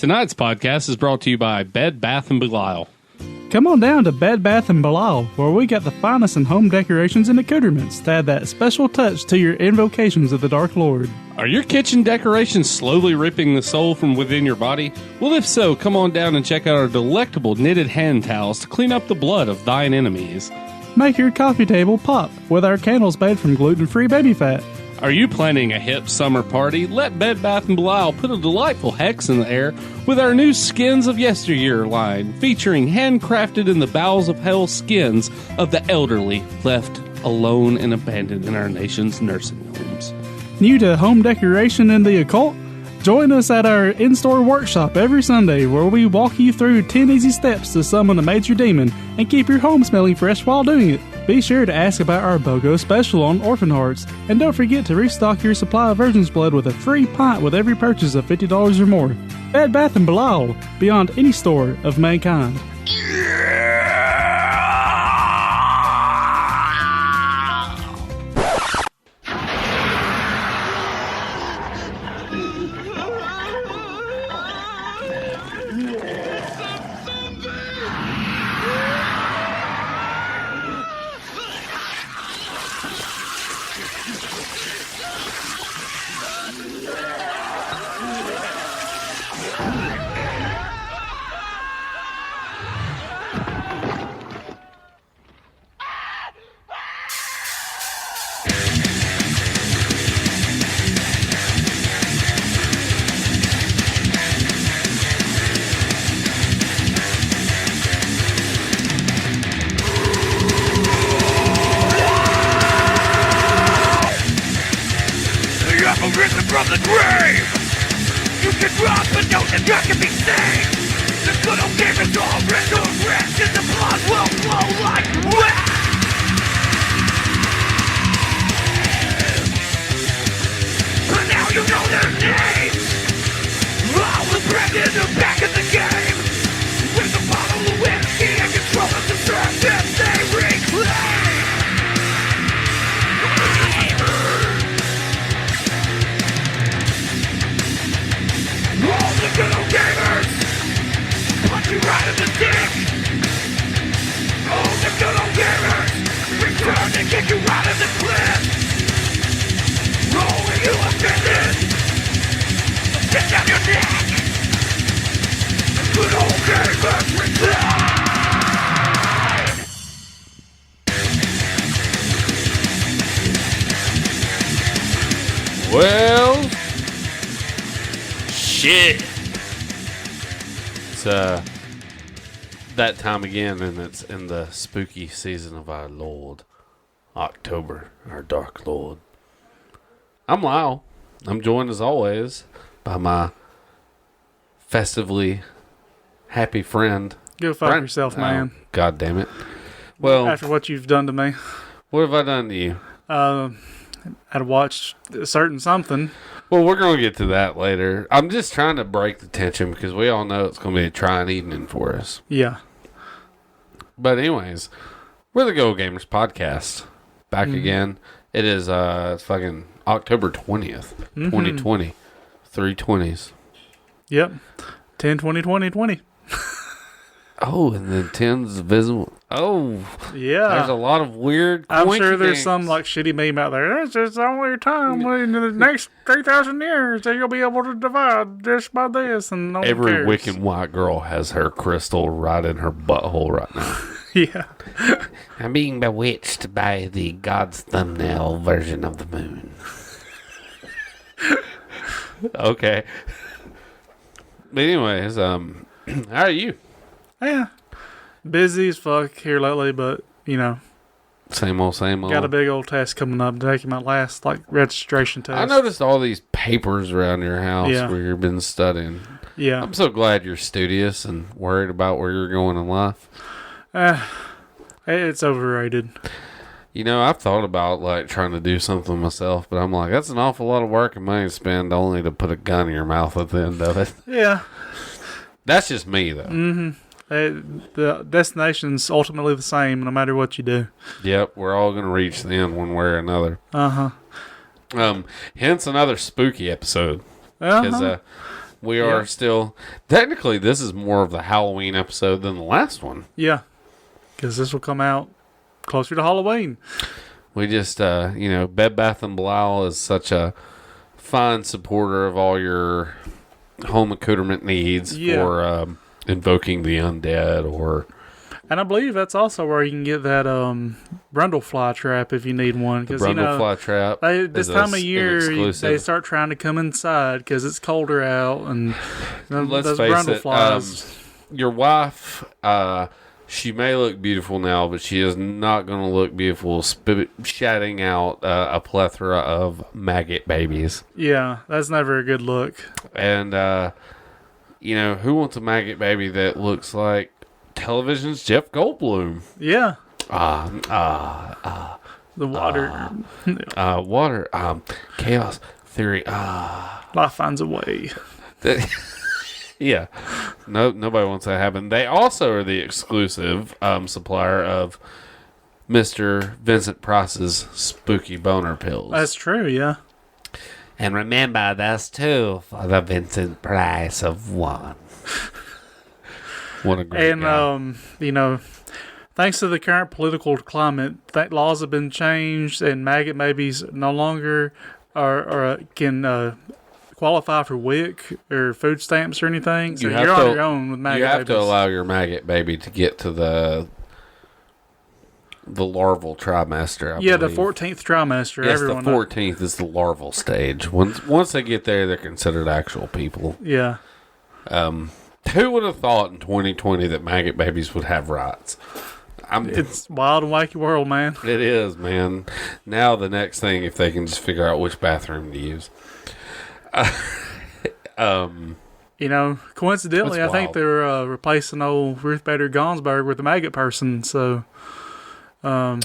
Tonight's podcast is brought to you by Bed Bath & Belial. Come on down to Bed Bath & Belial, where we got the finest in home decorations and accoutrements to add that special touch to your invocations of the Dark Lord. Are your kitchen decorations slowly ripping the soul from within your body? Well, if so, come on down and check out our delectable knitted hand towels to clean up the blood of thine enemies. Make your coffee table pop with our candles made from gluten-free baby fat. Are you planning a hip summer party? Let Bed Bath & Belial put a delightful hex in the air with our new Skins of Yesteryear line, featuring handcrafted in the bowels of hell skins of the elderly left alone and abandoned in our nation's nursing homes. New to home decoration and the occult? Join us at our in-store workshop every Sunday, where we walk you through 10 easy steps to summon a major demon and keep your home smelling fresh while doing it. Be sure to ask about our BOGO special on Orphan Hearts, and don't forget to restock your supply of Virgin's Blood with a free pint with every purchase of $50 or more. Bed Bath & Belial, beyond any store of mankind. From the grave, you can run, but know that you can be saved. The good old game is all resurrected. The blood will flow like waves. And now you know their names. All the pregnant are back in the game. With a bottle of whiskey and control of the surface they reclaim. All the good old gamers punch you right in the dick. All the good old gamers return and kick you right in the cliff. Rolling you offended, spit down your neck. The good old gamers return. Well, shit. It's that time again, and it's in the spooky season of our Lord, October, our Dark Lord. I'm Lyle. I'm joined as always by my festively happy friend. Go fuck yourself, man. Oh, God damn it. Well, after what you've done to me. What have I done to you? I had to watch a certain something. Well, we're going to get to that later. I'm just trying to break the tension because we all know it's going to be a trying evening for us. Yeah. But anyways, we're the Go Gamers Podcast. Back again. It is fucking October 20th, 2020. 3/20s. Yep. 10, 20, 20, 20. Oh, and then 10's visible. Oh, yeah. There's a lot of weird. I'm sure there's some like shitty meme out there. This is the only time in the next 3,000 years that you'll be able to divide just by this. And no every cares. Wick and white girl has her crystal right in her butthole right now. Yeah. I'm being bewitched by the God's thumbnail version of the moon. Okay. But anyways, how are you? Yeah. Busy as fuck here lately, but, you know. Same old, same old. Got a big old test coming up, taking my last, registration test. I noticed all these papers around your house where you've been studying. Yeah. I'm so glad you're studious and worried about where you're going in life. It's overrated. You know, I've thought about, trying to do something myself, but I'm like, that's an awful lot of work and money to spend only to put a gun in your mouth at the end of it. Yeah. That's just me, though. Mm-hmm. The destination's ultimately the same no matter what you do. Yep, we're all going to reach the end one way or another. Uh-huh. Hence another spooky episode. Uh-huh. Because We are still... Technically, this is more of the Halloween episode than the last one. Yeah. Because this will come out closer to Halloween. We just, Bed Bath & Belial is such a fine supporter of all your home accoutrement needs for invoking the undead or... And I believe that's also where you can get that brundle fly trap if you need one. Because fly trap. This time of year, they start trying to come inside because it's colder out, and let's those face brundle it, flies. Your wife, she may look beautiful now, but she is not going to look beautiful shouting out a plethora of maggot babies. Yeah, that's never a good look. And who wants a maggot baby that looks like television's Jeff Goldblum? Yeah. The water. Water. Chaos theory. Life finds a way. Yeah. No, nobody wants that to happen. They also are the exclusive supplier of Mr. Vincent Price's spooky boner pills. That's true, yeah. And remember, that's two for the Vincent Price of one. What a great guy. Thanks to the current political climate, laws have been changed, and maggot babies no longer can qualify for Wick or food stamps or anything. So you're on your own with maggot babies. You have to allow your maggot baby to get to the larval trimester. I believe. The 14th trimester. Yes, the 14th is the larval stage. Once they get there, they're considered actual people. Yeah. Who would have thought in 2020 that maggot babies would have rights? It's wild and wacky world, man. It is, man. Now the next thing, if they can just figure out which bathroom to use. Coincidentally, I think they're replacing old Ruth Bader Gonsberg with a maggot person. So, is a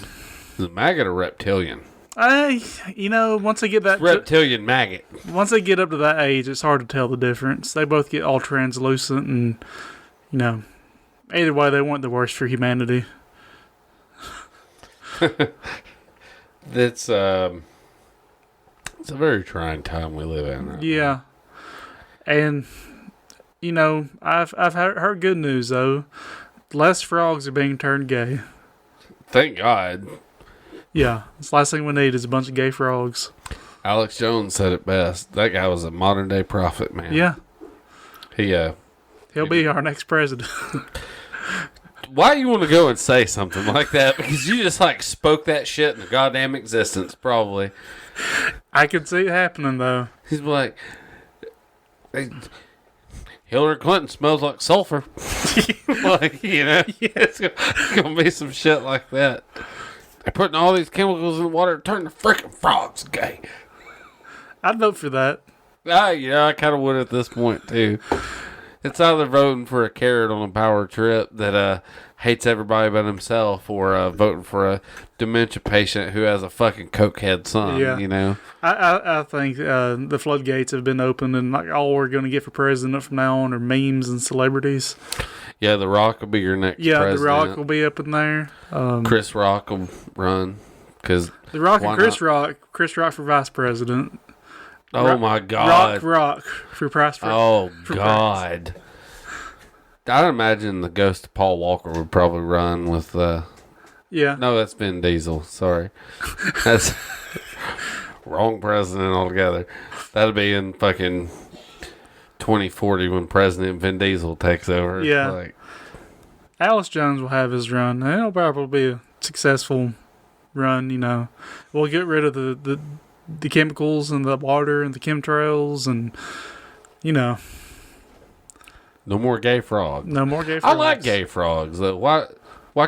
maggot a reptilian? Once they get that reptilian maggot. Once they get up to that age, it's hard to tell the difference. They both get all translucent, and either way, they want the worst for humanity. It's a very trying time we live in right now. And I've heard good news though. Less frogs are being turned gay. Thank God. Yeah, the last thing we need is a bunch of gay frogs. Alex Jones said it best. That guy was a modern day prophet, man. Yeah. He'll be our next president. Why you want to go and say something like that? Because you just spoke that shit into goddamn existence, probably. I could see it happening though. He's like, Hillary Clinton smells like sulfur. It's gonna be some shit like that. They're putting all these chemicals in the water to turn the freaking frogs gay. I'd vote for that. I kind of would at this point too. It's either voting for a carrot on a power trip that hates everybody but himself, or voting for a dementia patient who has a fucking cokehead son. Yeah. I think the floodgates have been opened, and all we're going to get for president from now on are memes and celebrities. Yeah, The Rock will be your next president. The Rock will be up in there. Chris Rock will run. Cause The Rock and Chris Rock for vice president. Oh my God. Rock for price. God. Price. I'd imagine the ghost of Paul Walker would probably run with Yeah. No, that's Vin Diesel. Sorry. That's wrong president altogether. That'll be in fucking 2040 when President Vin Diesel takes over. Yeah. Alex Jones will have his run. It'll probably be a successful run, We'll get rid of the chemicals and the water and the chemtrails and, No more gay frogs. No more gay frogs. I like gay frogs. Why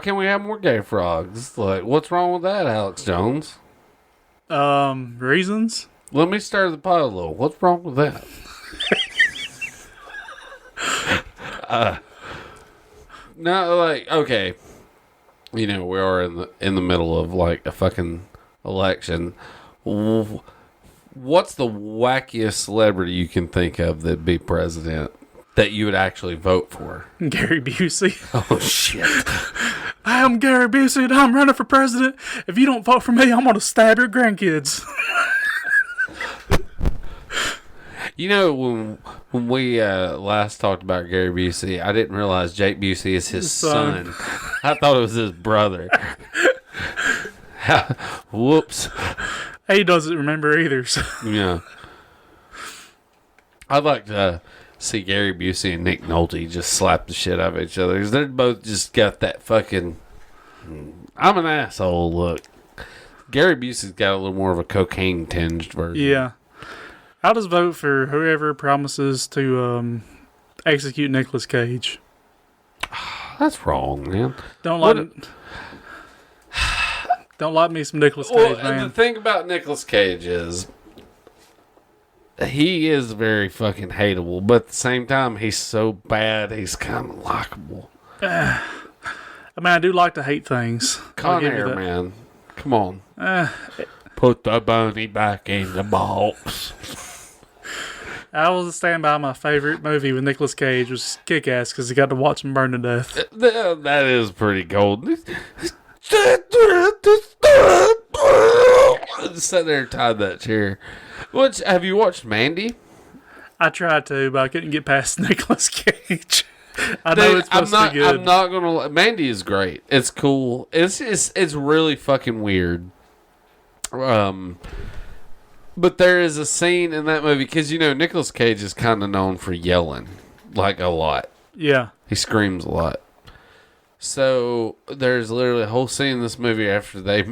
can't we have more gay frogs? What's wrong with that, Alex Jones? Reasons? Let me stir the pot a little. What's wrong with that? Okay. We are in the middle of a fucking election. What's the wackiest celebrity you can think of that'd be president that you would actually vote for? Gary Busey. Oh, shit. I am Gary Busey and I'm running for president. If you don't vote for me, I'm going to stab your grandkids. You know, when we last talked about Gary Busey, I didn't realize Jake Busey is his son. I thought it was his brother. Whoops. He doesn't remember either. So. Yeah. I'd like to see Gary Busey and Nick Nolte just slap the shit out of each other. Because they're both just got that fucking I'm an asshole look. Gary Busey's got a little more of a cocaine tinged version. Yeah. I'll just vote for whoever promises to execute Nicolas Cage. That's wrong, man. Don't like me some Nicolas Cage, man. The thing about Nicolas Cage is he is very fucking hateable, but at the same time, he's so bad, he's kind of likable. I mean, I do like to hate things. Con Air, man. Come on. Put the bunny back in the box. I will stand by my favorite movie with Nicolas Cage was Kick-Ass because he got to watch him burn to death. That is pretty gold. Sat there and tied that chair. Have you watched Mandy? I tried to, but I couldn't get past Nicolas Cage. I know it's supposed to be good. I'm not gonna. Mandy is great. It's cool. It's really fucking weird. But there is a scene in that movie because Nicolas Cage is kind of known for yelling like a lot. Yeah, he screams a lot. So there's literally a whole scene in this movie after they,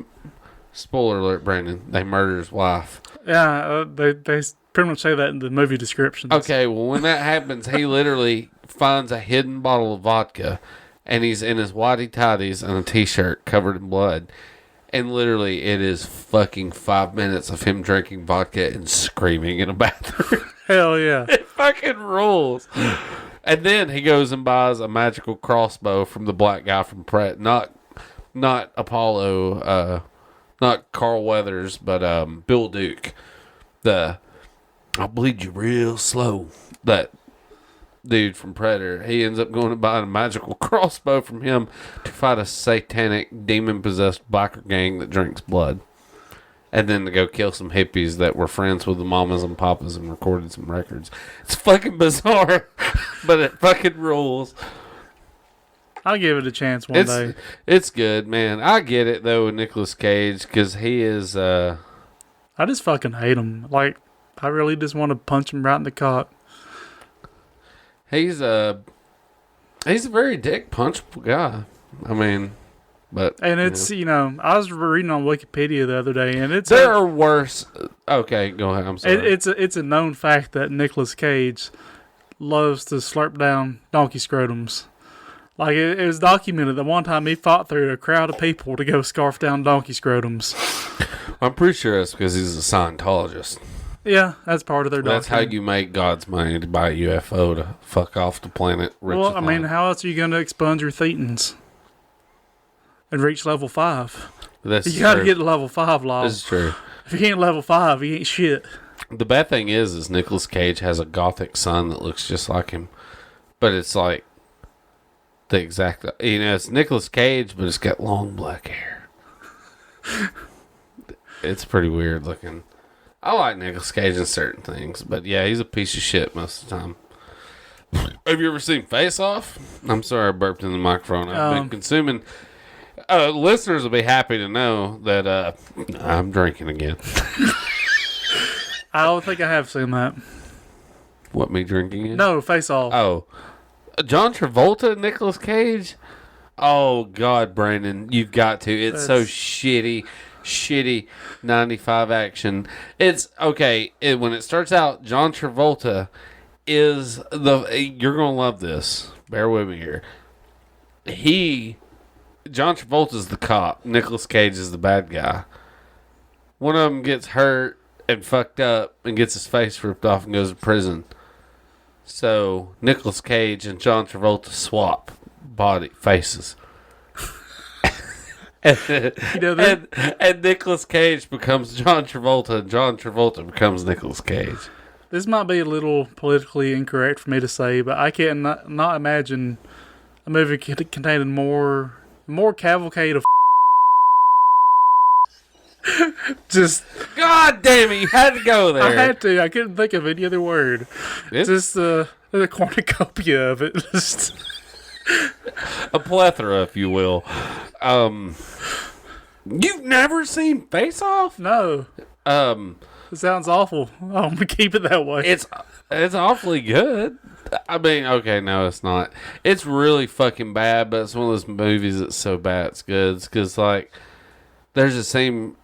spoiler alert, Brandon, they murder his wife. Yeah, they pretty much say that in the movie descriptions. Okay, well when that happens, he literally finds a hidden bottle of vodka, and he's in his whitey tighties and a t-shirt covered in blood. And literally, it is fucking 5 minutes of him drinking vodka and screaming in a bathroom. Hell yeah. It fucking rules. And then he goes and buys a magical crossbow from the black guy from Pratt. Not Apollo, not Carl Weathers, but Bill Duke. I'll bleed you real slow. That dude from Predator. He ends up going and buying a magical crossbow from him to fight a satanic, demon-possessed biker gang that drinks blood. And then to go kill some hippies that were friends with the mamas and papas and recorded some records. It's fucking bizarre, but it fucking rules. I'll give it a chance one day. It's good, man. I get it, though, with Nicolas Cage, because he is... I just fucking hate him. Like, I really just want to punch him right in the cock. He's a very dick punchable guy. I mean, but it's I was reading on Wikipedia the other day, and there are worse. Okay, go ahead. I'm sorry. It's a known fact that Nicolas Cage loves to slurp down donkey scrotums. Like it was documented that one time he fought through a crowd of people to go scarf down donkey scrotums. I'm pretty sure that's because he's a Scientologist. Yeah, that's part of their doctrine. That's how you make God's money, to buy a UFO to fuck off the planet. Well, I mean, how else are you going to expunge your thetans and reach level 5? You got to get to level 5, Law. This is true. If you ain't level 5, you ain't shit. The bad thing is Nicolas Cage has a gothic son that looks just like him. But it's like the exact... it's Nicolas Cage, but it's got long black hair. It's pretty weird looking. I like Nicolas Cage in certain things, but yeah, he's a piece of shit most of the time. Have you ever seen Face Off? I'm sorry I burped in the microphone. I've been consuming... listeners will be happy to know that I'm drinking again. I don't think I have seen that. What, me drinking again? No, Face Off. Oh. John Travolta and Nicolas Cage? Oh, God, Brandon, you've got to. It's so shitty 95 action. It's okay. When it starts out, John Travolta is you're gonna love this. Bear with me here. John Travolta's the cop. Nicolas Cage is the bad guy. One of them gets hurt and fucked up and gets his face ripped off and goes to prison. So Nicolas Cage and John Travolta swap faces. And Nicolas Cage becomes John Travolta, and John Travolta becomes Nicolas Cage. This might be a little politically incorrect for me to say, but I can't not imagine a movie containing more cavalcade of Just God damn it, you had to go there. I had to. I couldn't think of any other word. Just the cornucopia of it. Just a plethora, if you will. You've never seen Face Off? no. It sounds awful. I'm gonna keep it that way. It's awfully good. I mean, okay, no, it's not. It's really fucking bad, but it's one of those movies that's so bad it's good. It's because, like, there's the same...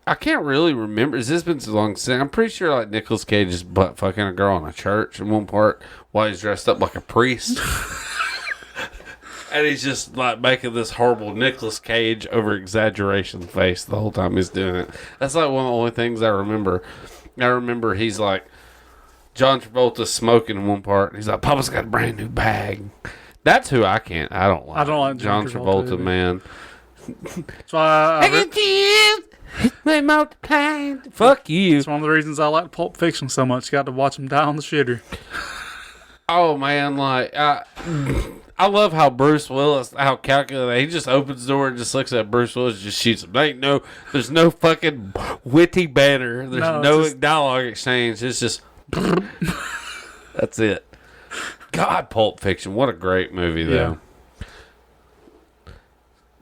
I can't really remember. It's just been so long since... I'm pretty sure, like, Nicolas Cage is butt fucking a girl in a church in one part while he's dressed up like a priest. And he's just, like, making this horrible Nicolas Cage over-exaggeration face the whole time he's doing it. That's, like, one of the only things I remember. I remember he's, like... John Travolta's smoking in one part, and he's like, Papa's got a brand new bag. That's who I don't like. I don't like John Travolta, man. That's why Fuck you. it's one of the reasons I like Pulp Fiction so much. Got to watch him die on the shitter. Oh, man, like, I love how Bruce Willis, how calculated, he just opens the door and just looks at Bruce Willis and just shoots him. There's no fucking witty banter. There's no dialogue exchange. It's just... That's it. God, Pulp Fiction. What a great movie, though. Yeah.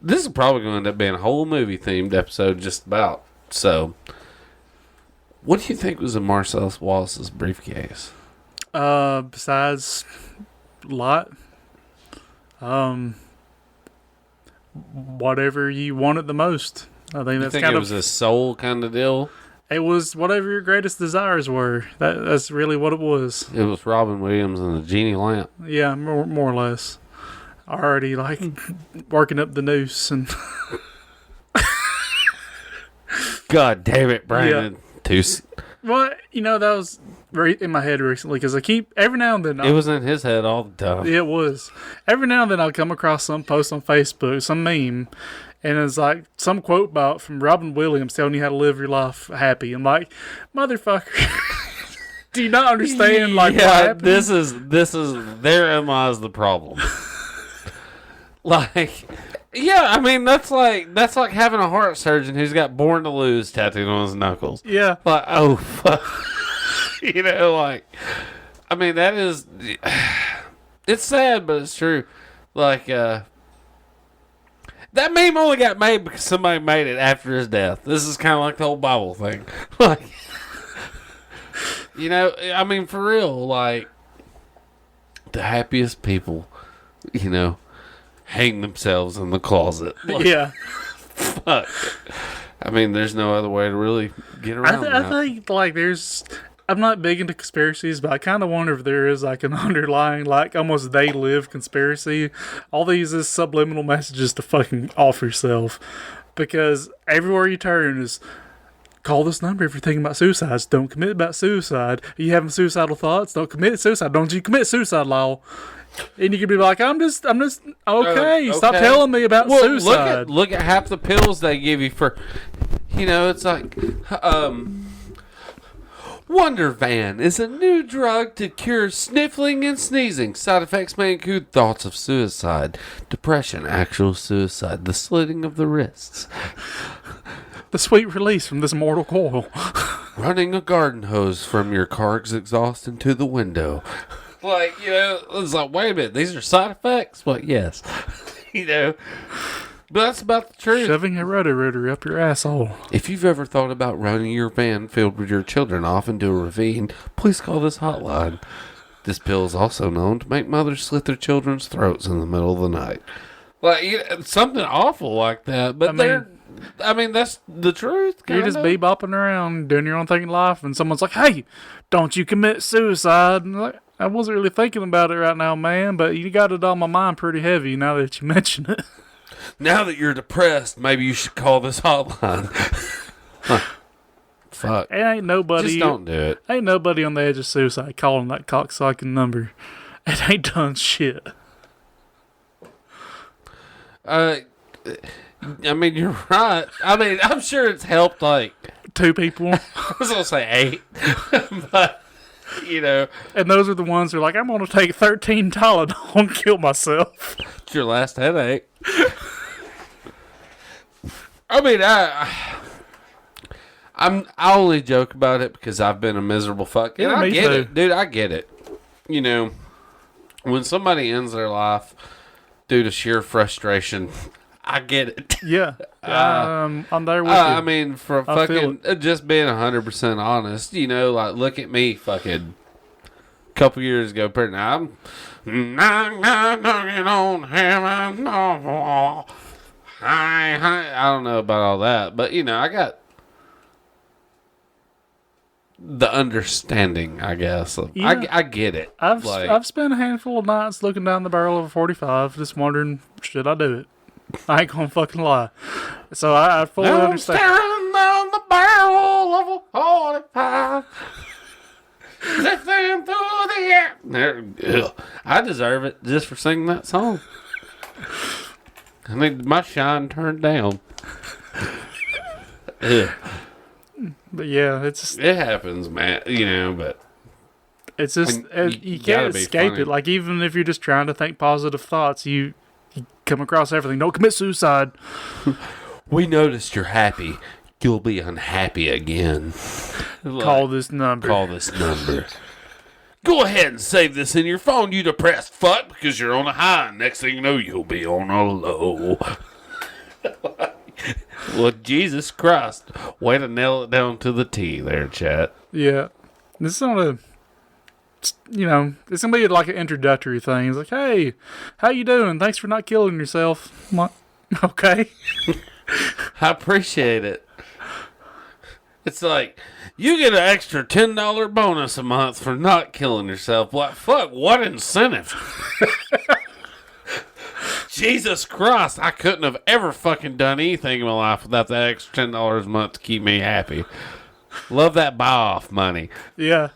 This is probably going to end up being a whole movie themed episode just about. So, what do you think was in Marcellus Wallace's briefcase? Besides a lot, whatever you wanted the most. I think that's it was a soul kind of deal? It was whatever your greatest desires were. That's really what it was. It was Robin Williams and the genie lamp. Yeah, more or less. Already like working up the noose and. God damn it, Brandon. Yeah. Well, that was in my head recently because I keep every now and then. It was in his head all the time. It was every now and then I'll come across some post on Facebook, some meme. And it's like some quote from Robin Williams telling you how to live your life happy. I'm like, motherfucker, do you not understand? Like, what happened? This is therein lies the problem. Like, yeah, I mean that's like having a heart surgeon who's got "Born to Lose" tattooed on his knuckles. Yeah, like, oh fuck, like, I mean that is, it's sad, but it's true. Like, that meme only got made because somebody made it after his death. This is kind of like the whole Bible thing. Like, I mean, for real, like, the happiest people, hang themselves in the closet. Like, yeah. Fuck. I mean, there's no other way to really get around that. I think, like, I'm not big into conspiracies, but I kind of wonder if there is like an underlying, like almost they live conspiracy. All these is subliminal messages to fucking off yourself, because everywhere you turn is call this number if you're thinking about suicides. Don't commit about suicide. Are you having suicidal thoughts? Don't commit suicide. Don't you commit suicide, law? And you could be like, I'm just okay. Stop telling me about suicide. Look at half the pills they give you for, it's like, Wonder Van is a new drug to cure sniffling and sneezing. Side effects may include thoughts of suicide, depression, actual suicide, the slitting of the wrists, the sweet release from this mortal coil, running a garden hose from your car's exhaust into the window. Like, it's like, wait a minute, these are side effects? Well, yes. But that's about the truth. Shoving a rotor up your asshole. If you've ever thought about running your van filled with your children off into a ravine, please call this hotline. This pill is also known to make mothers slit their children's throats in the middle of the night. Like, something awful like that. But I mean, that's the truth. You're just bebopping around, doing your own thing in life, and someone's like, hey, don't you commit suicide? And like, I wasn't really thinking about it right now, man, but you got it on my mind pretty heavy now that you mention it. Now that you're depressed, maybe you should call this hotline. Fuck. It ain't nobody. Just don't do it. Ain't nobody on the edge of suicide calling that cocksucking number. It ain't done shit. I mean, you're right. I mean, I'm sure it's helped, like... 2 people. I was going to say 8. But, And those are the ones who are like, I'm going to take 13 Tylenol and kill myself. It's your last headache. I mean, I only joke about it because I've been a miserable fuck. And Yeah, I me get too. it, dude. I get it. You know, when somebody ends their life due to sheer frustration, I get it. Yeah. I'm there with you. I mean, for I feel fucking just being 100% honest, you know, like look at me, fucking couple years ago, I'm knocking on heaven's door. I don't know about all that, but you know, I got the understanding, I guess. Yeah. I get it. I've spent a handful of nights looking down the barrel of a 45, just wondering, should I do it? I ain't gonna fucking lie. So I fully understand. Staring down the barrel of a 45. Lifting through the air. I deserve it just for singing that song. I need my shine turned down. Ugh. But yeah, it's just, It happens, man. You know, but it's just you can't escape it. Like even if you're just trying to think positive thoughts, you come across everything. Don't commit suicide. we noticed you're happy. You'll be unhappy again. Call this number. Call this number. Go ahead and save this in your phone, you depressed fuck, because you're on a high. Next thing you know, you'll be on a low. Well, Jesus Christ. Way to nail it down to the T there, chat. Yeah. This is not a, you know, it's going to be like an introductory thing. It's like, hey, how you doing? Thanks for not killing yourself. I'm like, okay. I appreciate it. It's like, you get an extra $10 bonus a month for not killing yourself. What fuck? What incentive? Jesus Christ, I couldn't have ever fucking done anything in my life without that extra $10 a month to keep me happy. Love that buy-off money. Yeah.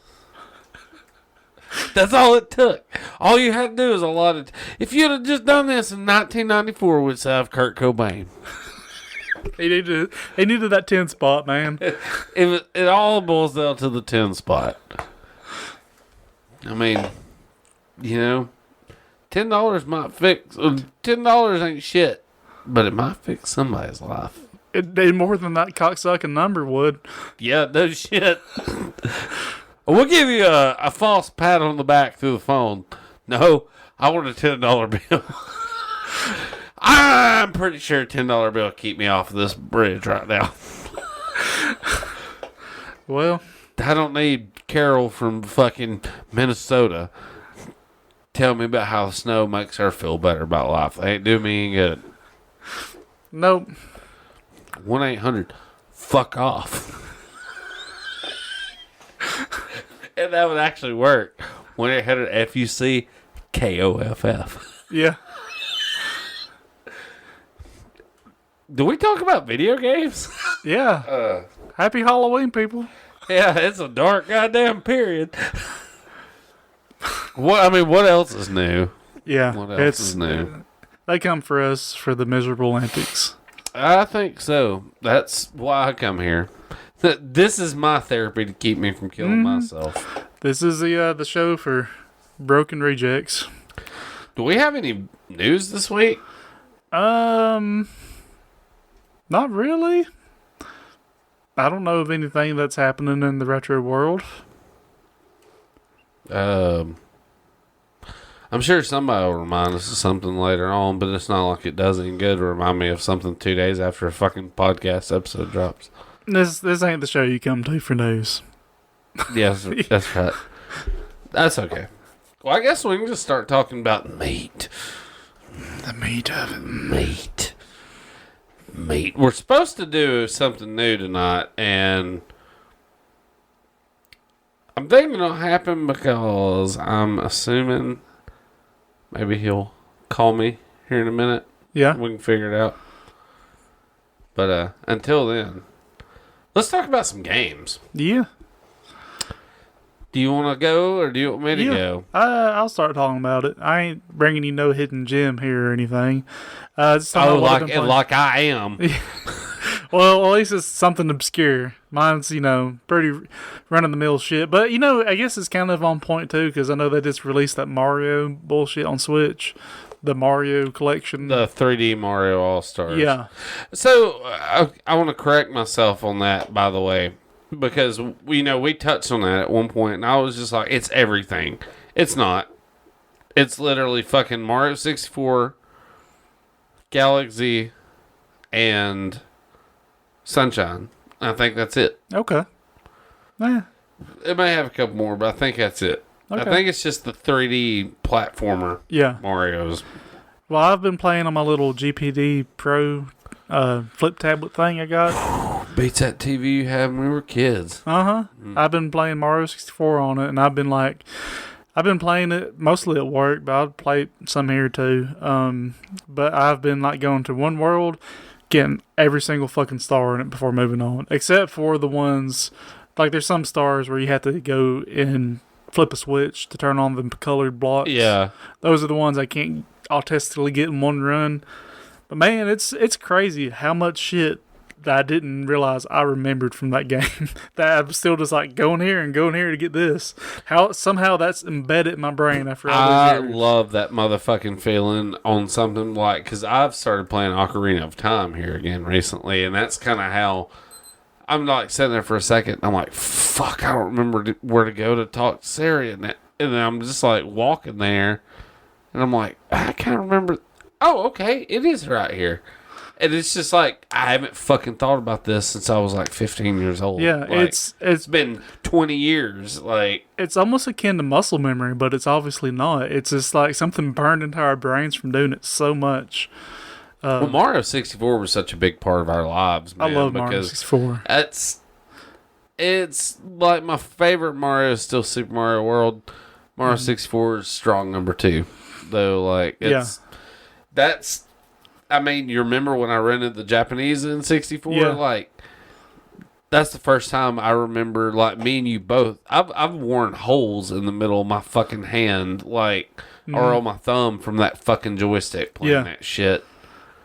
That's all it took. All you had to do is a lot of... If you'd have just done this in 1994, we'd have Kurt Cobain. He needed that 10 spot, man. It all boils down to the 10 spot. I mean, you know, $10 might fix... $10 ain't shit, but it might fix somebody's life. It did more than that cocksucking number would. Yeah, no shit. We'll give you a false pat on the back through the phone. No, I want a $10 bill. I'm pretty sure a $10 bill will keep me off of this bridge right now. Well, I don't need Carol from fucking Minnesota tell me about how the snow makes her feel better about life. They ain't doing me any good. nope. 1-800-fuck off. And that would actually work. 1-800-FUC-KOFF. Yeah. Do we talk about video games? Yeah. Happy Halloween, people. Yeah, it's a dark goddamn period. What else is new? Yeah. What else is new? They come for us for the miserable antics. I think so. That's why I come here. This is my therapy to keep me from killing myself. This is the show for broken rejects. Do we have any news this week? Not really. I don't know of anything that's happening in the retro world. I'm sure somebody will remind us of something later on, but it's not like it does any good to remind me of something 2 days after a fucking podcast episode drops. This ain't the show you come to for news. Yes, that's right. That's okay. Well, I guess we can just start talking about meat. The meat of it. Meat. We're supposed to do something new tonight, and I'm thinking it'll happen because I'm assuming maybe he'll call me here in a minute. Yeah. We can figure it out. But until then, let's talk about some games. Yeah. Do you want to go, or do you want me to go? I'll start talking about it. I ain't bringing you no hidden gem here or anything. Just Like I am. Well, at least it's something obscure. Mine's, pretty run-of-the-mill shit. But, I guess it's kind of on point, too, because I know they just released that Mario bullshit on Switch. the Mario collection. The 3D Mario All-Stars. Yeah. So, I want to correct myself on that, by the way, because, we touched on that at one point, and I was just like, it's everything. It's not. It's literally fucking Mario 64, Galaxy, and Sunshine. I think that's it. Okay. Yeah. It may have a couple more, but I think that's it. Okay. I think it's just the 3D platformer Marios. Well, I've been playing on my little GPD Pro flip tablet thing I got. Beats that TV you had when we were kids. Uh-huh. I've been playing Mario 64 on it, and I've been playing it mostly at work, but I'll play some here too. But I've been going to one world, getting every single fucking star in it before moving on. Except for the ones, there's some stars where you have to go and flip a switch to turn on the colored blocks. Yeah. Those are the ones I can't autistically get in one run. But man, it's crazy how much shit that I didn't realize I remembered from that game. That I'm still just going here and going here to get this. How somehow that's embedded in my brain after all these years. I love that motherfucking feeling on something because I've started playing Ocarina of Time here again recently, and that's kind of how I'm sitting there for a second. I'm like, fuck, I don't remember where to go to talk to Sarah, and then I'm just walking there, and I'm like, I can't remember. Oh, okay, it is right here. And it's just I haven't fucking thought about this since I was 15 years old. Yeah, it's been 20 years. It's almost akin to muscle memory, but it's obviously not. It's just something burned into our brains from doing it so much. Well, Mario 64 was such a big part of our lives, man. I love Mario 64. It's my favorite Mario is still Super Mario World. Mario 64 is strong number 2. Though, that's... I mean, you remember when I rented the Japanese in 64? Yeah. That's the first time I remember, me and you both. I've worn holes in the middle of my fucking hand, or on my thumb from that fucking joystick playing that shit.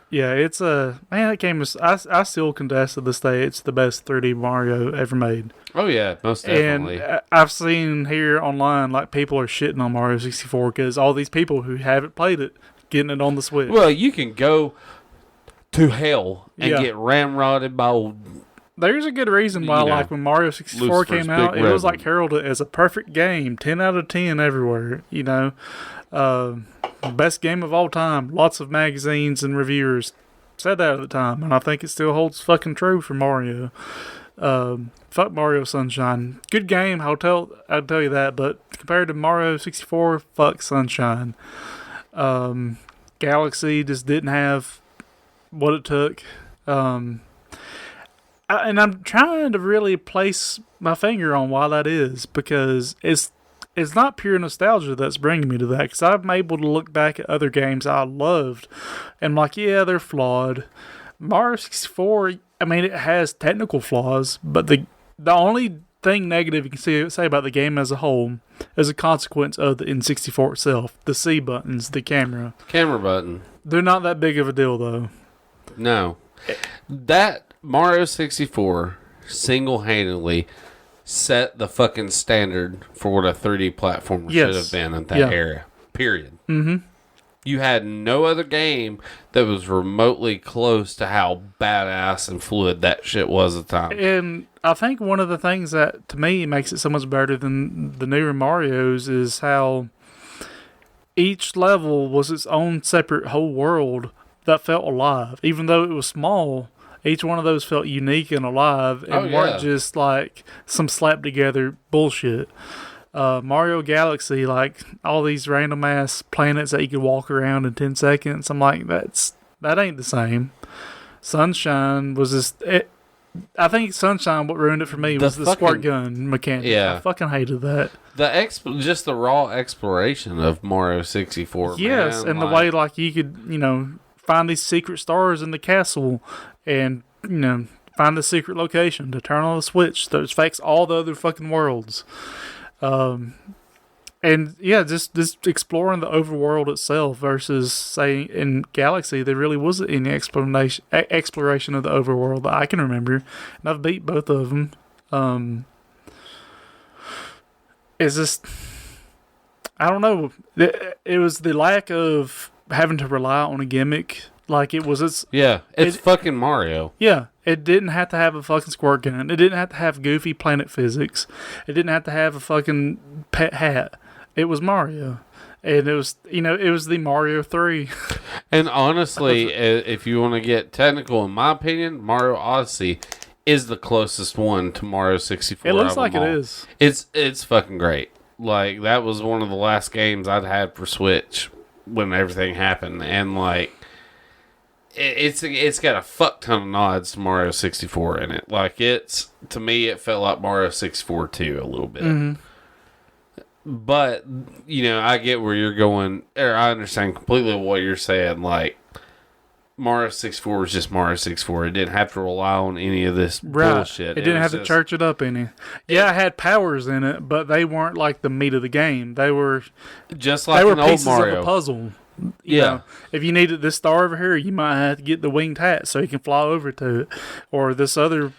Yeah, it's that game is. I still contest to this day it's the best 3D Mario ever made. Oh yeah, most definitely. And I've seen here online people are shitting on Mario 64 because all these people who haven't played it getting it on the Switch. Well, you can go to hell and get ramrodded by old. There's a good reason why, when Mario 64 came out, it was heralded as a perfect game, 10 out of 10 everywhere. Best game of all time. Lots of magazines and reviewers said that at the time, and I think it still holds fucking true for Mario. Fuck Mario Sunshine. Good game, I'll tell you that, but compared to Mario 64, fuck Sunshine. Galaxy just didn't have what it took. And I'm trying to really place my finger on why that is, because it's not pure nostalgia that's bringing me to that, because I'm able to look back at other games I loved and they're flawed. Mario 64, I mean, it has technical flaws, but the only thing negative you can say about the game as a whole is a consequence of the N64 itself. The C buttons, the camera button. They're not that big of a deal, though. No. That Mario 64 single-handedly set the fucking standard for what a 3D platformer should have been at that era. Period. Mm-hmm. You had no other game that was remotely close to how badass and fluid that shit was at the time. And I think one of the things that, to me, makes it so much better than the newer Marios is how each level was its own separate whole world that felt alive. Even though it was small, each one of those felt unique and alive and weren't just some slapped together bullshit. Mario Galaxy, all these random ass planets that you could walk around in 10 seconds. I'm like, that ain't the same. Sunshine was just... I think Sunshine, what ruined it for me was the squirt gun mechanic. Yeah. I fucking hated that. Just the raw exploration of Mario 64. Yes, man. and the way you could, find these secret stars in the castle and, find the secret location to turn on the switch that affects all the other fucking worlds. And yeah, just exploring the overworld itself versus, say, in Galaxy, there really wasn't any exploration of the overworld that I can remember, and I've beat both of them. It's just, I don't know. It was the lack of having to rely on a gimmick. Like it was its... Yeah, it's fucking Mario. Yeah, it didn't have to have a fucking squirt gun. It didn't have to have goofy planet physics. It didn't have to have a fucking pet hat. It was Mario. And it was, it was the Mario 3. And honestly, if you want to get technical, in my opinion, Mario Odyssey is the closest one to Mario 64. It looks like it is. It's fucking great. Like, that was one of the last games I'd had for Switch when everything happened. And, like, it's got a fuck ton of nods to Mario 64 in it. Like, to me, it felt like Mario 64 too, a little bit. Mm-hmm. But, I get where you're going, or I understand completely what you're saying. Like, Mario 64 was just Mario 64. It didn't have to rely on any of this bullshit. It didn't have to church it up any. Yeah, it had powers in it, but they weren't like the meat of the game. They were just like an old Mario. Of a puzzle. You know, if you needed this star over here, you might have to get the winged hat so you can fly over to it. Or this other...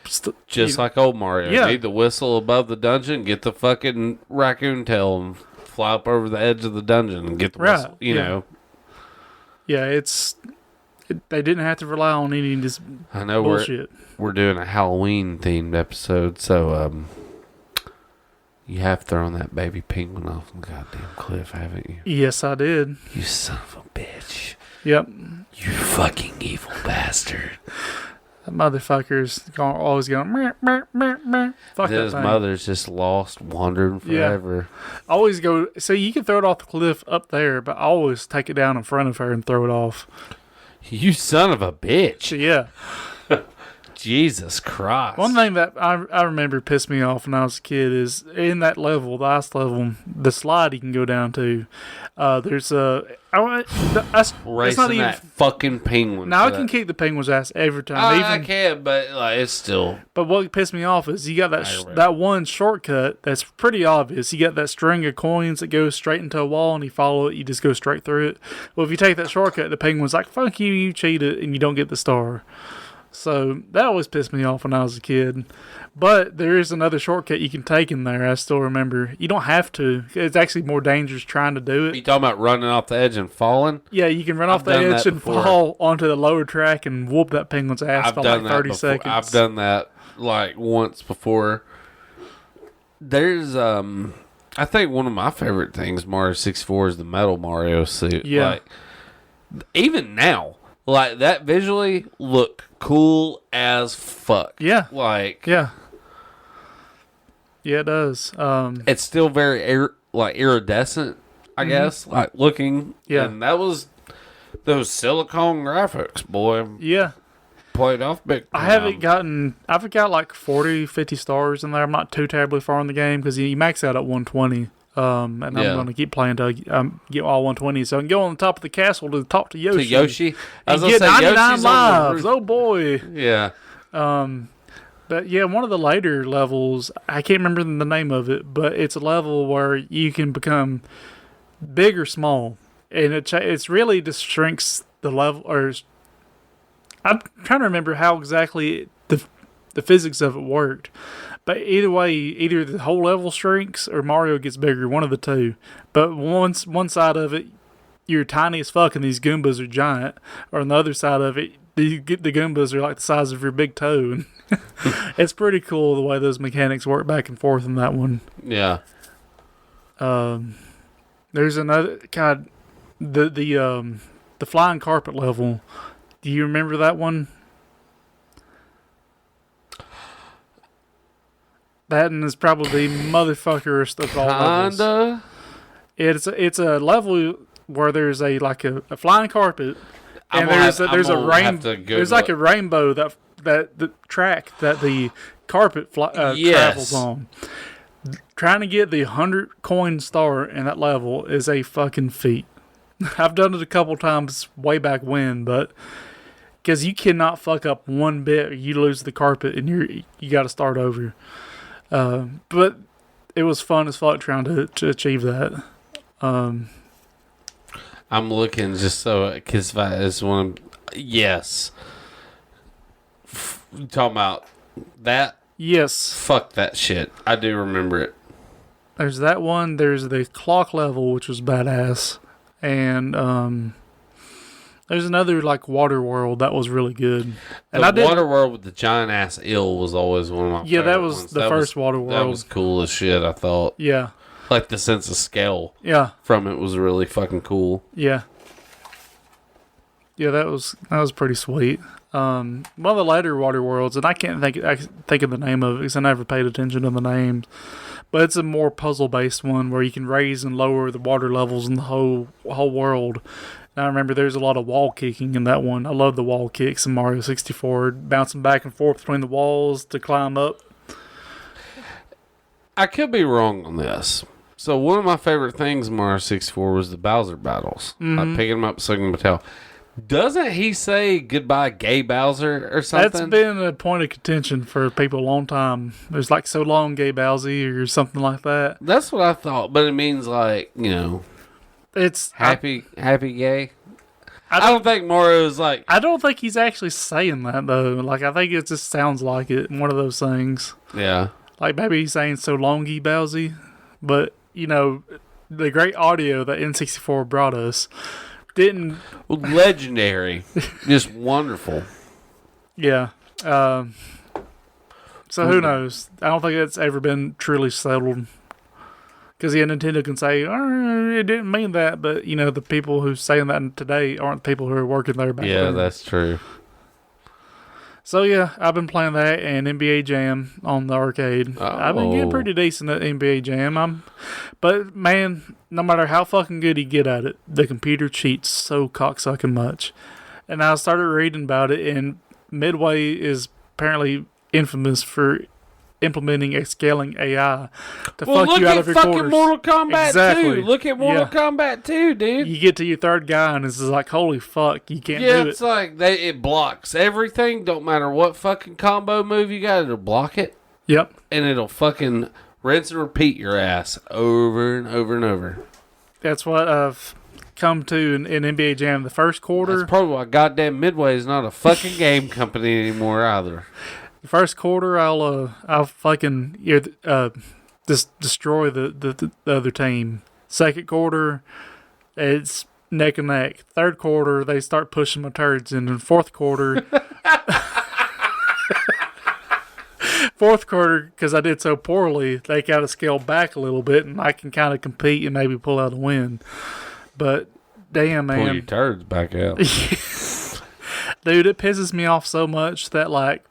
Just like old Mario. Yeah. You need the whistle above the dungeon, get the fucking raccoon tail and fly up over the edge of the dungeon and get the whistle, you know. Yeah, they didn't have to rely on any of this bullshit. We're doing a Halloween-themed episode, so... You have thrown that baby penguin off the goddamn cliff, haven't you? Yes, I did. You son of a bitch. Yep. You fucking evil bastard. That motherfucker's always going, meh, meh, meh, meh. Fuck that his thing. Mother's just lost, wandering forever. Yeah. Always go, so you can throw it off the cliff up there, but I always take it down in front of her and throw it off. You son of a bitch. Yeah. Jesus Christ. One thing that I remember pissed me off when I was a kid is in that level, the ice level, the slide you can go down to. There's it's not even that fucking penguin. Now I can kick the penguin's ass every time. I can, but like it's still. But what pissed me off is you got that one shortcut that's pretty obvious. You got that string of coins that goes straight into a wall, and you follow it. You just go straight through it. Well, if you take that shortcut, the penguin's like, "Fuck you, you cheated," and you don't get the star. So that always pissed me off when I was a kid. But there is another shortcut you can take in there. I still remember. You don't have to. It's actually more dangerous trying to do it. You talking about running off the edge and falling? Yeah, you can run off the edge and fall onto the lower track and whoop that penguin's ass for like 30 seconds. I've done that like once before. There's I think one of my favorite things Mario 64 is the Metal Mario suit. Yeah. Like, even now, like that visually look cool as fuck. Yeah. Like. Yeah. Yeah, it does. It's still very iridescent, I guess. Like looking. Yeah. And that was those silicone graphics, boy. Yeah. Played off big time. I've got like 40, 50 stars in there. I'm not too terribly far in the game because you max out at 120. And I'm going to keep playing till I get all 120, so I can go on the top of the castle to talk to Yoshi. To Yoshi? And get 99 lives. Oh, boy. Yeah. But, yeah, one of the later levels, I can't remember the name of it, but it's a level where you can become big or small. And it's really just shrinks the level. Or I'm trying to remember how exactly the physics of it worked. But either way, either the whole level shrinks or Mario gets bigger, one of the two. But one side of it, you're tiny as fuck and these Goombas are giant. Or on the other side of it, the Goombas are like the size of your big toe. It's pretty cool the way those mechanics work back and forth in that one. Yeah. There's another, God, the flying carpet level. Do you remember that one? That one is probably the motherfuckerest of all levels. Kinda. It's a level where there's a flying carpet, and there's a rainbow. There's like a rainbow that the track that the carpet travels on. Trying to get the 100 coin star in that level is a fucking feat. I've done it a couple times way back when, but because you cannot fuck up one bit, or you lose the carpet and you got to start over. But it was fun as fuck trying to achieve that. I'm looking just so because it's one. Yes, you talking about that? Yes. Fuck that shit. I do remember it. There's that one. There's the clock level, which was badass, and There's another like water world that was really good. And The water world with the giant ass eel was always one of my favorite that was ones. the first water world. That was cool as shit, I thought. Yeah. Like the sense of scale from it was really fucking cool. Yeah. Yeah, that was pretty sweet. One of the later water worlds, and I can't think of the name of it because I never paid attention to the names. But it's a more puzzle-based one where you can raise and lower the water levels in the whole world. And I remember there's a lot of wall kicking in that one. I love the wall kicks in Mario 64, bouncing back and forth between the walls to climb up. I could be wrong on this. So one of my favorite things in Mario 64 was the Bowser battles. Like picking him up, swinging him a tail. Doesn't he say goodbye, gay Bowser, or something? That's been a point of contention for people a long time. There's like so long, gay Bowsy, or something like that. That's what I thought, but it means like, it's happy gay. I don't think Mario's like. I don't think he's actually saying that though. Like I think it just sounds like it. One of those things. Yeah. Like maybe he's saying so long, gay Bowsy, but the great audio that N64 brought us. Legendary. Just wonderful. Yeah. So who knows? I don't think it's ever been truly settled. Because Nintendo can say, oh, it didn't mean that, but the people who saying that today aren't the people who are working there back then. Yeah, that's true. So yeah, I've been playing that and NBA Jam on the arcade. Oh. I've been getting pretty decent at NBA Jam. But man, no matter how fucking good you get at it, the computer cheats so cocksucking much. And I started reading about it, and Midway is apparently infamous for implementing a scaling AI to fuck you out of your quarters. Look at fucking Mortal Kombat exactly. 2. Look at Mortal Kombat 2, dude. You get to your third guy and it's like, holy fuck, you can't do it. Yeah, it's like it blocks everything. Don't matter what fucking combo move you got, it'll block it. Yep. And it'll fucking rinse and repeat your ass over and over and over. That's what I've come to in NBA Jam the first quarter. That's probably why goddamn Midway is not a fucking game company anymore either. The first quarter, I'll fucking just destroy the other team. Second quarter, it's neck and neck. Third quarter, they start pushing my turds in. And fourth quarter, because I did so poorly, they got to scale back a little bit, and I can kind of compete and maybe pull out a win. But damn, man, pull your turds back out, dude. It pisses me off so much that like.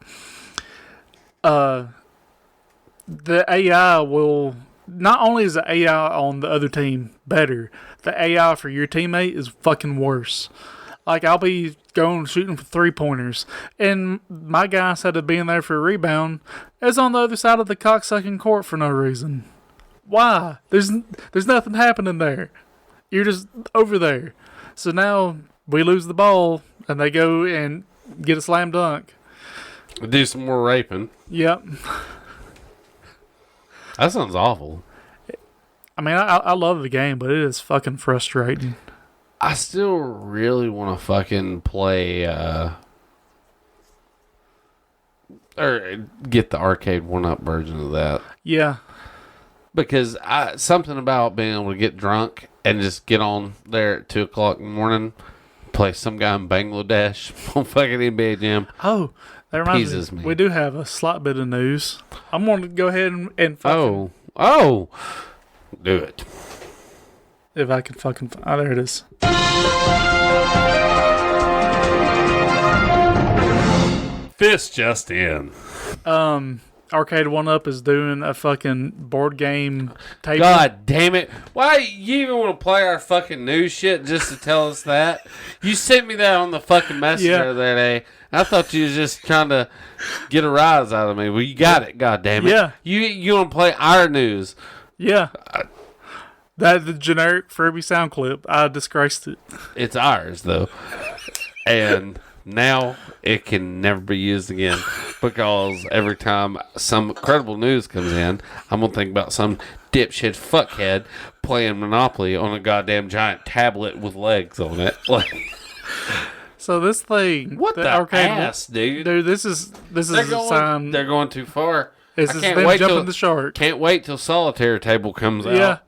The AI will not only is the AI on the other team better, the AI for your teammate is fucking worse. Like I'll be going shooting for 3-pointers, and my guy instead of being there for a rebound is on the other side of the cocksucking court for no reason. Why? There's nothing happening there. You're just over there. So now we lose the ball, and they go and get a slam dunk. Do some more raping. Yep. That sounds awful. I mean, I love the game, but it is fucking frustrating. I still really want to fucking play, or get the arcade 1-up version of that. Yeah. Because something about being able to get drunk and just get on there at 2 o'clock in the morning, play some guy in Bangladesh on fucking NBA Jam. Oh, that reminds me. We do have a slight bit of news. I'm going to go ahead and fucking... Oh. Do it. If I can fucking... Oh, there it is. This just in. Arcade 1-Up is doing a fucking board game table. God damn it. Why you even want to play our fucking news shit just to tell us that? You sent me that on the fucking messenger the other day. I thought you was just trying to get a rise out of me. Well, you got it. God damn it. Yeah. You want to play our news. Yeah. That the generic Furby sound clip. I disgraced it. It's ours, though. And now it can never be used again because every time some credible news comes in, I'm going to think about some dipshit fuckhead playing Monopoly on a goddamn giant tablet with legs on it. Like, so this thing, what the arcade ass, dude? Dude, this is a sign. They're going too far. This is them jumping the shark. Can't wait till Solitaire Table comes out.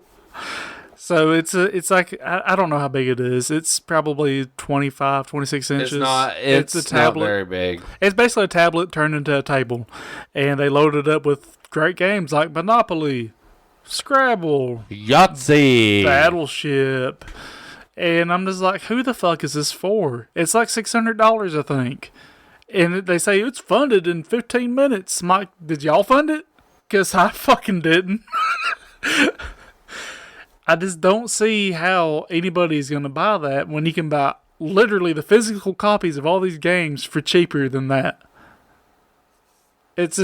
So it's like, I don't know how big it is. It's probably 25, 26 inches. It's a tablet. not very big. It's basically a tablet turned into a table. And they loaded it up with great games like Monopoly, Scrabble, Yahtzee, Battleship. And I'm just like, who the fuck is this for? It's like $600, I think. And they say it's funded in 15 minutes. I'm like, did y'all fund it? Because I fucking didn't. I just don't see how anybody's going to buy that when you can buy literally the physical copies of all these games for cheaper than that. It's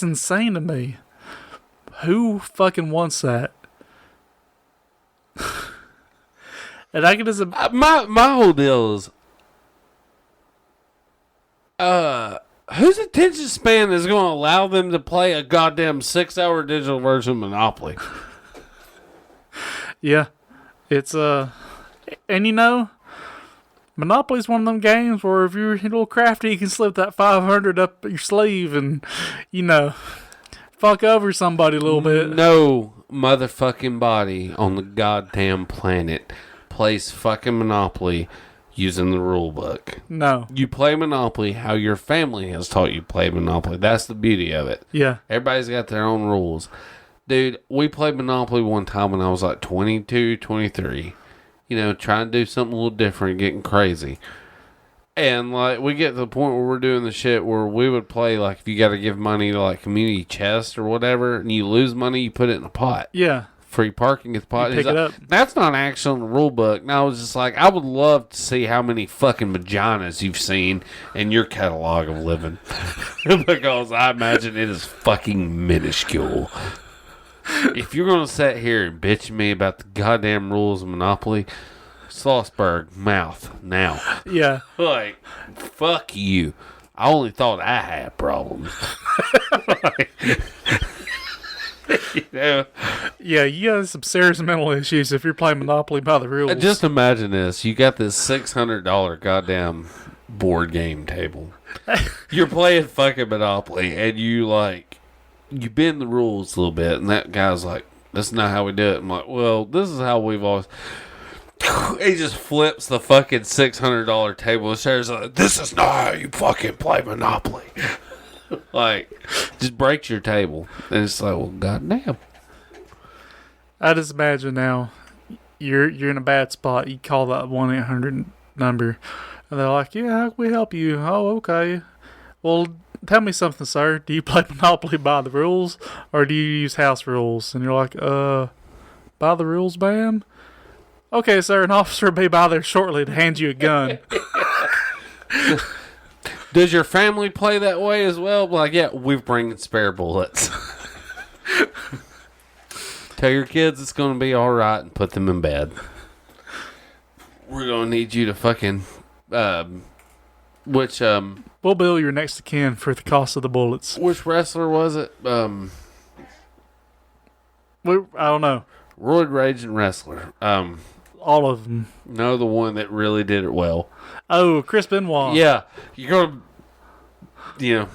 insane to me. Who fucking wants that? And I can just... my whole deal is, whose attention span is going to allow them to play a goddamn 6-hour digital version of Monopoly? Yeah. It's, and you know, Monopoly's one of them games where if you're a little crafty, you can slip that 500 up your sleeve and, you know, fuck over somebody a little bit. No motherfucking body on the goddamn planet plays fucking Monopoly using the rule book. No. You play Monopoly how your family has taught you to play Monopoly. That's the beauty of it. Yeah. Everybody's got their own rules. Dude, we played Monopoly one time when I was like 22, 23. You know, trying to do something a little different, getting crazy. And, like, we get to the point where we're doing the shit where we would play, like, if you got to give money to, like, community chest or whatever, and you lose money, you put it in a pot. Yeah. Free parking at the pot. You pick it up. That's not actually on the rule book. And I was just like, I would love to see how many fucking vaginas you've seen in your catalog of living. Because I imagine it is fucking minuscule. If you're going to sit here and bitch me about the goddamn rules of Monopoly, Salzburg, mouth, now. Yeah. Like, fuck you. I only thought I had problems. You know? Yeah, you got some serious mental issues if you're playing Monopoly by the rules. Just imagine this. You got this $600 goddamn board game table. You're playing fucking Monopoly, and you bend the rules a little bit, and that guy's like, this is not how we do it. I'm like, well, this is how we've always... He just flips the fucking $600 table and says, this is not how you fucking play Monopoly. Like, just breaks your table. And it's like, well, goddamn. I just imagine now, you're in a bad spot. You call that 1-800 number, and they're like, yeah, how can we help you? Oh, okay. Well, tell me something, sir. Do you play Monopoly by the rules, or do you use house rules? And you're like, by the rules, ma'am? Okay, sir, an officer will be by there shortly to hand you a gun. Does your family play that way as well? Like, yeah, we're bringing spare bullets. Tell your kids it's going to be all right and put them in bed. We're going to need you to fucking... We'll bill your next of kin for the cost of the bullets. Which wrestler was it? I don't know. Roid Raging Wrestler. All of them. No, the one that really did it well. Oh, Chris Benoit. Yeah. You're going to... You know...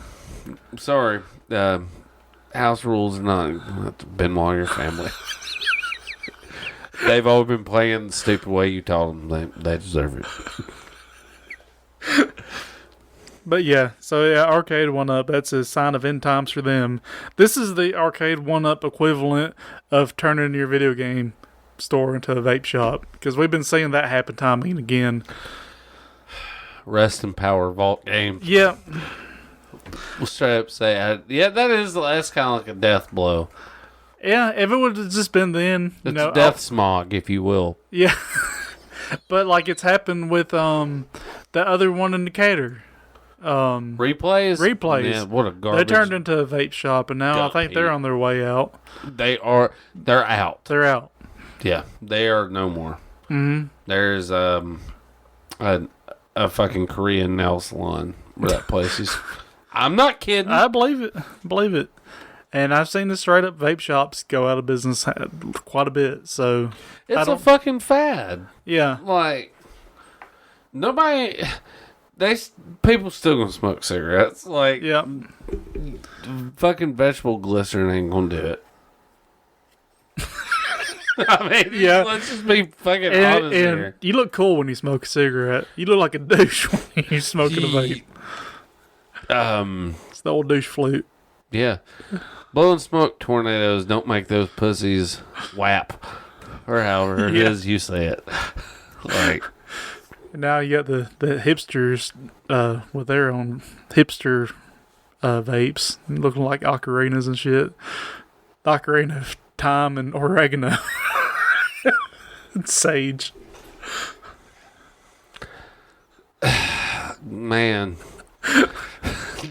Sorry. House rules are not to Benoit your family. They've all been playing the stupid way you taught them. They deserve it. But yeah, so yeah, Arcade 1-Up, that's a sign of end times for them. This is the Arcade 1-Up equivalent of turning your video game store into a vape shop. Because we've been seeing that happen time and again. Rest in power vault game. Yeah. We'll straight up say, that's kind of like a death blow. Yeah, if it would have just been then. It's death smog, if you will. Yeah. But like it's happened with the other one in Decatur. Replays. Yeah, what a garbage. They turned into a vape shop, and now I think they're on their way out. They're out. They're out. Yeah, they are no more. Mm-hmm. There's a fucking Korean nail salon where that place is. I'm not kidding. I believe it. And I've seen the straight up vape shops go out of business quite a bit. So it's a fucking fad. Yeah, like nobody. People still gonna smoke cigarettes. Like, yeah, fucking vegetable glycerin ain't gonna do it. I mean, Yeah. let's just be fucking honest here. And you look cool when you smoke a cigarette. You look like a douche when you're smoking a vape. It's the old douche flute. Yeah. Blowing smoke tornadoes don't make those pussies whap. Or however it is you say it. Like, And now you got the hipsters with their own hipster vapes looking like ocarinas and shit. The ocarina of thyme and oregano. And sage. man.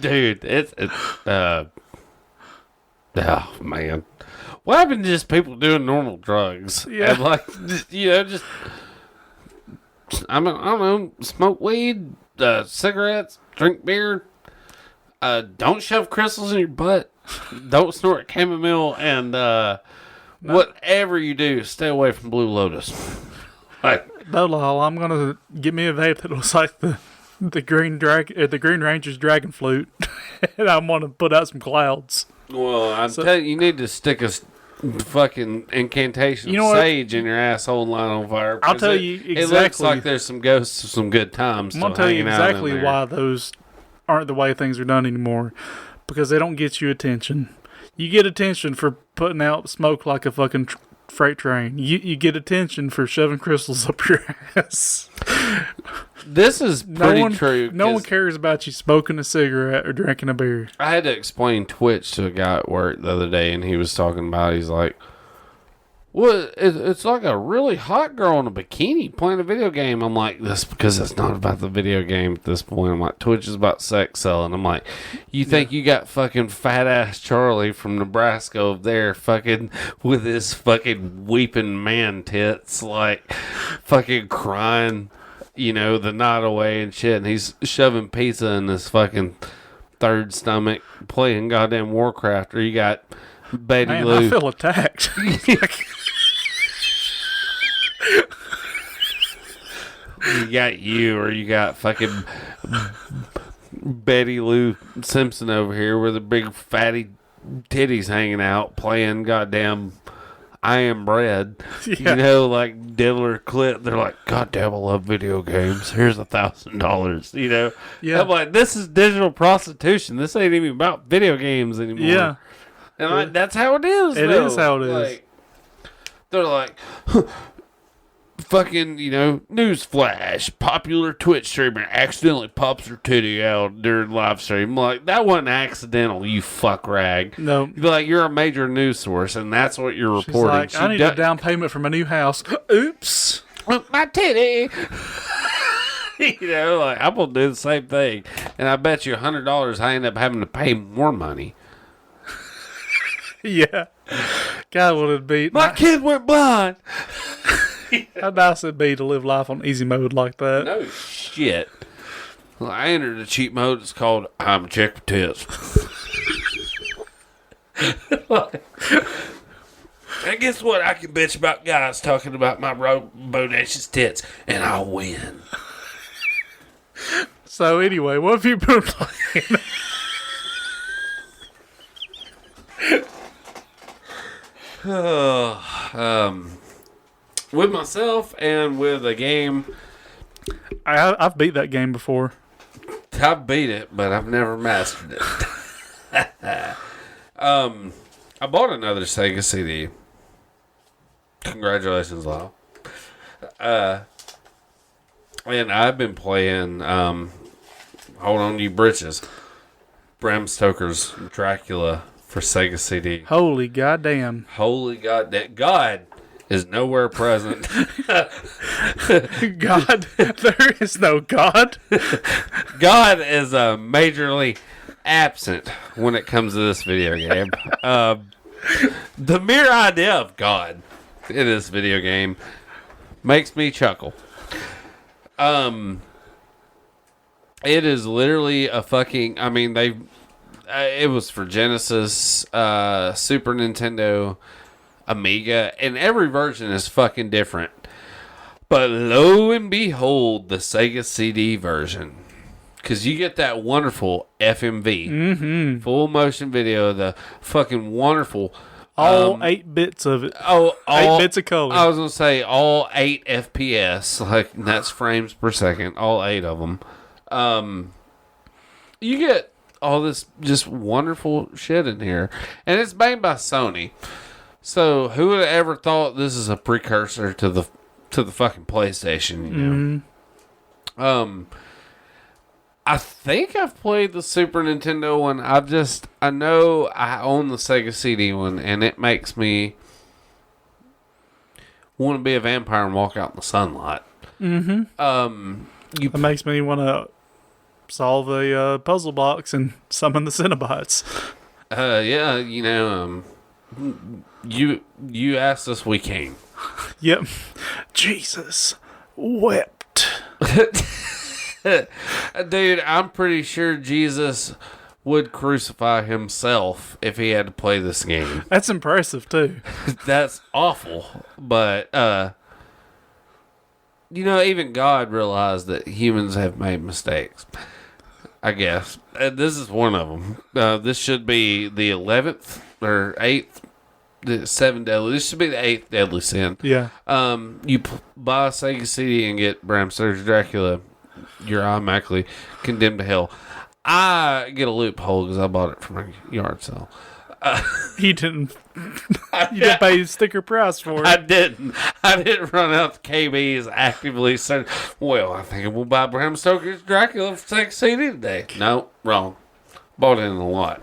Dude, it's oh, man. What happened to just people doing normal drugs? Yeah. And like, just, I don't know, smoke weed, cigarettes, drink beer, don't shove crystals in your butt, don't snort chamomile, and whatever you do, stay away from Blue Lotus. Like, No, lol, I'm gonna get me a vape that looks like the Green Ranger's dragon flute, and I'm gonna put out some clouds. well, I'm telling you, you need to stick a fucking incantation of sage in your asshole and light on fire. I'll tell you exactly. It looks like there's some ghosts of some good times. I'm gonna tell you exactly why those aren't the way things are done anymore. Because they don't get you attention. You get attention for putting out smoke like a fucking freight train. You get attention for shoving crystals up your ass. This is pretty true. No one cares about you smoking a cigarette or drinking a beer. I had to explain Twitch to a guy at work the other day, and he was talking about, he's like, well, it's like a really hot girl in a bikini playing a video game. I'm like, this because it's not about the video game at this point. I'm like, Twitch is about sex selling. I'm like, you think you got fucking fat ass Charlie from Nebraska over there fucking with his fucking weeping man tits, like fucking crying, the night away and shit, and he's shoving pizza in his fucking third stomach playing goddamn Warcraft, or you got Betty Man, Lou. I feel attacked. You got you, or you got fucking Betty Lou Simpson over here with the big fatty titties hanging out playing goddamn I Am Bread. Yeah. Like Diddler Clit. They're like, God damn, I love video games. Here's $1,000. Yeah. I'm like, this is digital prostitution. This ain't even about video games anymore. Yeah. And that's how it is. It is how it is. Like, they're like, fucking, news flash. Popular Twitch streamer accidentally pops her titty out during live stream. I'm like, that wasn't accidental, you fuck rag. No. You'd be like, you're a major news source, and that's what you're She's reporting. like, I need a down payment for my new house. Oops. My titty. Like, I'm going to do the same thing. And I bet you $100 I end up having to pay more money. Yeah. God, would it be? My kid went blind. How nice it'd be to live life on easy mode like that. No shit. Well, I entered a cheat mode. It's called I'm a check for tits. And guess what? I can bitch about guys talking about my bodacious tits, and I'll win. So anyway, what have you been playing? With myself and with a game. I've beat that game before. I've beat it, but I've never mastered it. I bought another Sega CD. Congratulations, Lyle. And I've been playing, hold on to you britches, Bram Stoker's Dracula for Sega CD. Holy goddamn. Holy goddamn. God is nowhere present. God, there is no God. God is majorly absent when it comes to this video game. The mere idea of God in this video game makes me chuckle. It is literally a fucking, it was for Genesis, Super Nintendo, Amiga, and every version is fucking different. But lo and behold, the Sega CD version. Because you get that wonderful FMV, full motion video, the fucking wonderful All 8 bits of it. Oh, 8 bits of color. I was gonna say all 8 FPS, like that's frames per second. All 8 of them. You get all this just wonderful shit in here, and it's made by Sony. So who would have ever thought this is a precursor to the fucking PlayStation? You know? Mm-hmm. I think I've played the Super Nintendo one. I know I own the Sega CD one, and it makes me want to be a vampire and walk out in the sunlight. Mm-hmm. It makes me want to solve a puzzle box and summon the Cenobites. Yeah, you know, you asked us, we came. Yep. Jesus wept. Dude, I'm pretty sure Jesus would crucify himself if he had to play this game. That's impressive, too. That's awful. But, you know, even God realized that humans have made mistakes, I guess. This is one of them. This should be the 11th or 8th. The 7 deadly. This should be the 8th deadly sin. Yeah. You buy a Sega CD and get Bram Stoker's Dracula, you're automatically condemned to hell. I get a loophole because I bought it from a yard sale. You didn't. You didn't pay sticker price for it. I didn't run out the KBs actively saying, well, I think we'll buy Bram Stoker's Dracula for Sega CD today. No, wrong. Bought it in the lot.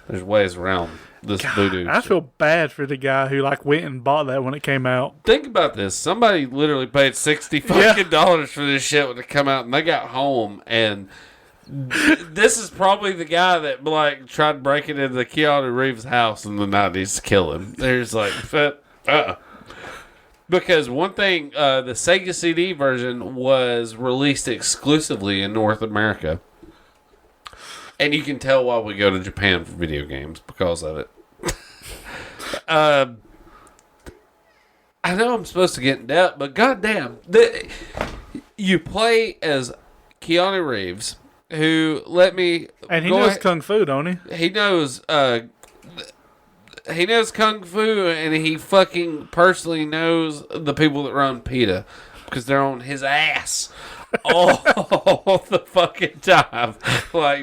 There's ways around this voodoo. I feel bad for the guy who went and bought that when it came out. Think about this. Somebody literally paid $60 for this shit when it come out, and they got home, and this is probably the guy that tried breaking into the Keanu Reeves house in the 90s to kill him. There's because one thing, the Sega CD version was released exclusively in North America. And you can tell why we go to Japan for video games because of it. I know I'm supposed to get in depth, but goddamn, you play as Keanu Reeves, who and he knows kung fu, don't he? He knows kung fu, and he fucking personally knows the people that run PETA because they're on his ass all the fucking time,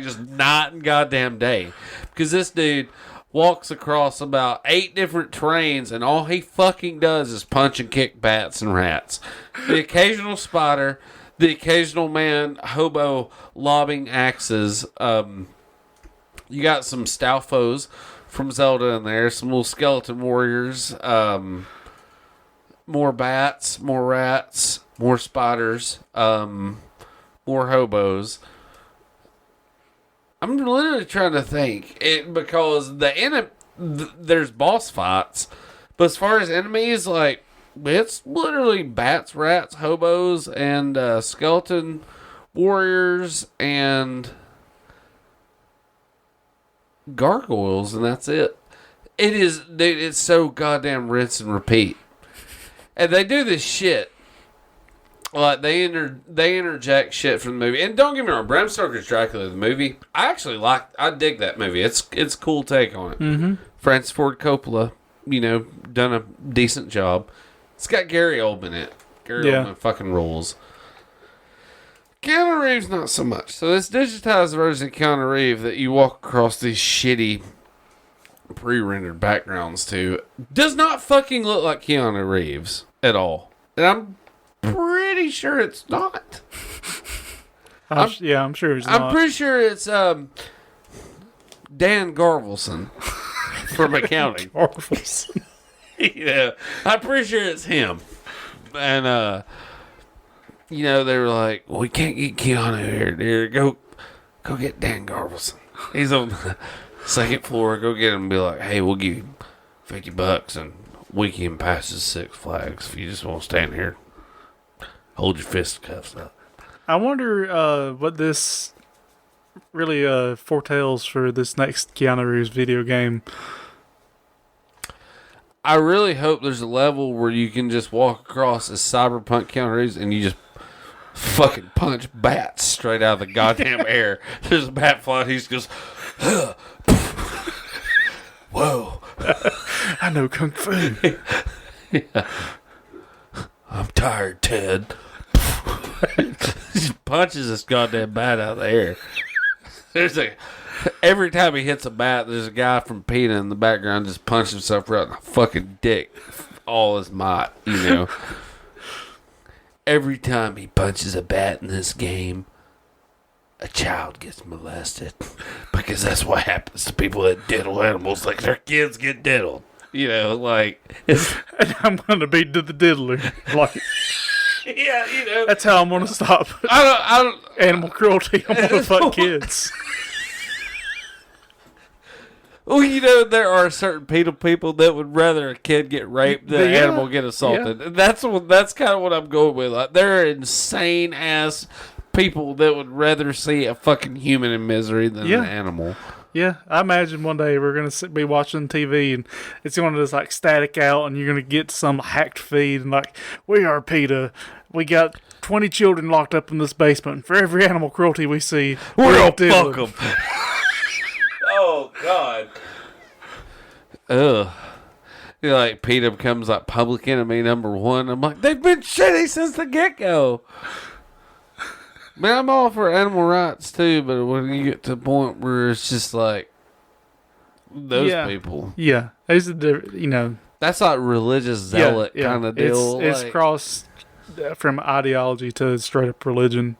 just night and goddamn day. Because this dude walks across about 8 different terrains, and all he fucking does is punch and kick bats and rats. The occasional spider, the occasional man hobo lobbing axes. You got some Stalfos from Zelda in there, some little skeleton warriors, more bats, more rats, more spiders, more hobos. I'm literally trying to think because there's boss fights, but as far as enemies, it's literally bats, rats, hobos, and skeleton warriors and gargoyles, and that's it. It is, dude. It's so goddamn rinse and repeat, and they do this shit. They interject shit from the movie. And don't get me wrong, Bram Stoker's Dracula, the movie, I dig that movie. It's a cool take on it. Mm-hmm. Francis Ford Coppola, done a decent job. It's got Gary Oldman in it. Gary Oldman fucking rules. Keanu Reeves, not so much. So this digitized version of Keanu Reeves that you walk across these shitty pre-rendered backgrounds to does not fucking look like Keanu Reeves at all. And I'm pretty sure it's not. I'm sure it's not. I'm pretty sure it's Dan Garvelson from accounting. Garvelson. I'm pretty sure it's him. And they were like, we can't get Keanu here, dear. Go get Dan Garvelson. He's on the second floor. Go get him and be like, hey, we'll give you $50 and weekend passes Six Flags if you just want to stand here. Hold your fisticuffs up. I wonder what this really foretells for this next Keanu Reeves video game. I really hope there's a level where you can just walk across as cyberpunk Keanu Reeves and you just fucking punch bats straight out of the goddamn air. There's a bat flying. He just goes, whoa, I know Kung Fu. I'm tired, Ted. He punches this goddamn bat out of the air. Every time he hits a bat, there's a guy from PETA in the background just punching himself right in the fucking dick. All his might, you know. Every time he punches a bat in this game, a child gets molested. Because that's what happens to people that diddle animals. Like, their kids get diddled. You know, like... And I'm going to be to the diddler. Like, yeah, you know. that's how I'm going to stop I don't... animal cruelty. I'm going to fuck kids. Well, you know, there are certain PETA people that would rather a kid get raped than an animal get assaulted. Yeah. That's kind of what I'm going with. Like, there are insane ass people that would rather see a fucking human in misery than an animal. Yeah, I imagine one day we're going to be watching TV and it's going to just like static out and you're going to get some hacked feed and like, we are PETA. We got 20 children locked up in this basement. And for every animal cruelty we see, we're going to fuck them. Oh, God. Ugh. You know, like, PETA becomes, like, public enemy number one. I'm like, they've been shitty since the get-go. Man, I'm all for animal rights, too, but when you get to the point where it's just, like, those people. Yeah. There's you know. That's like religious zealot kind of deal. It's crossed from ideology to straight-up religion.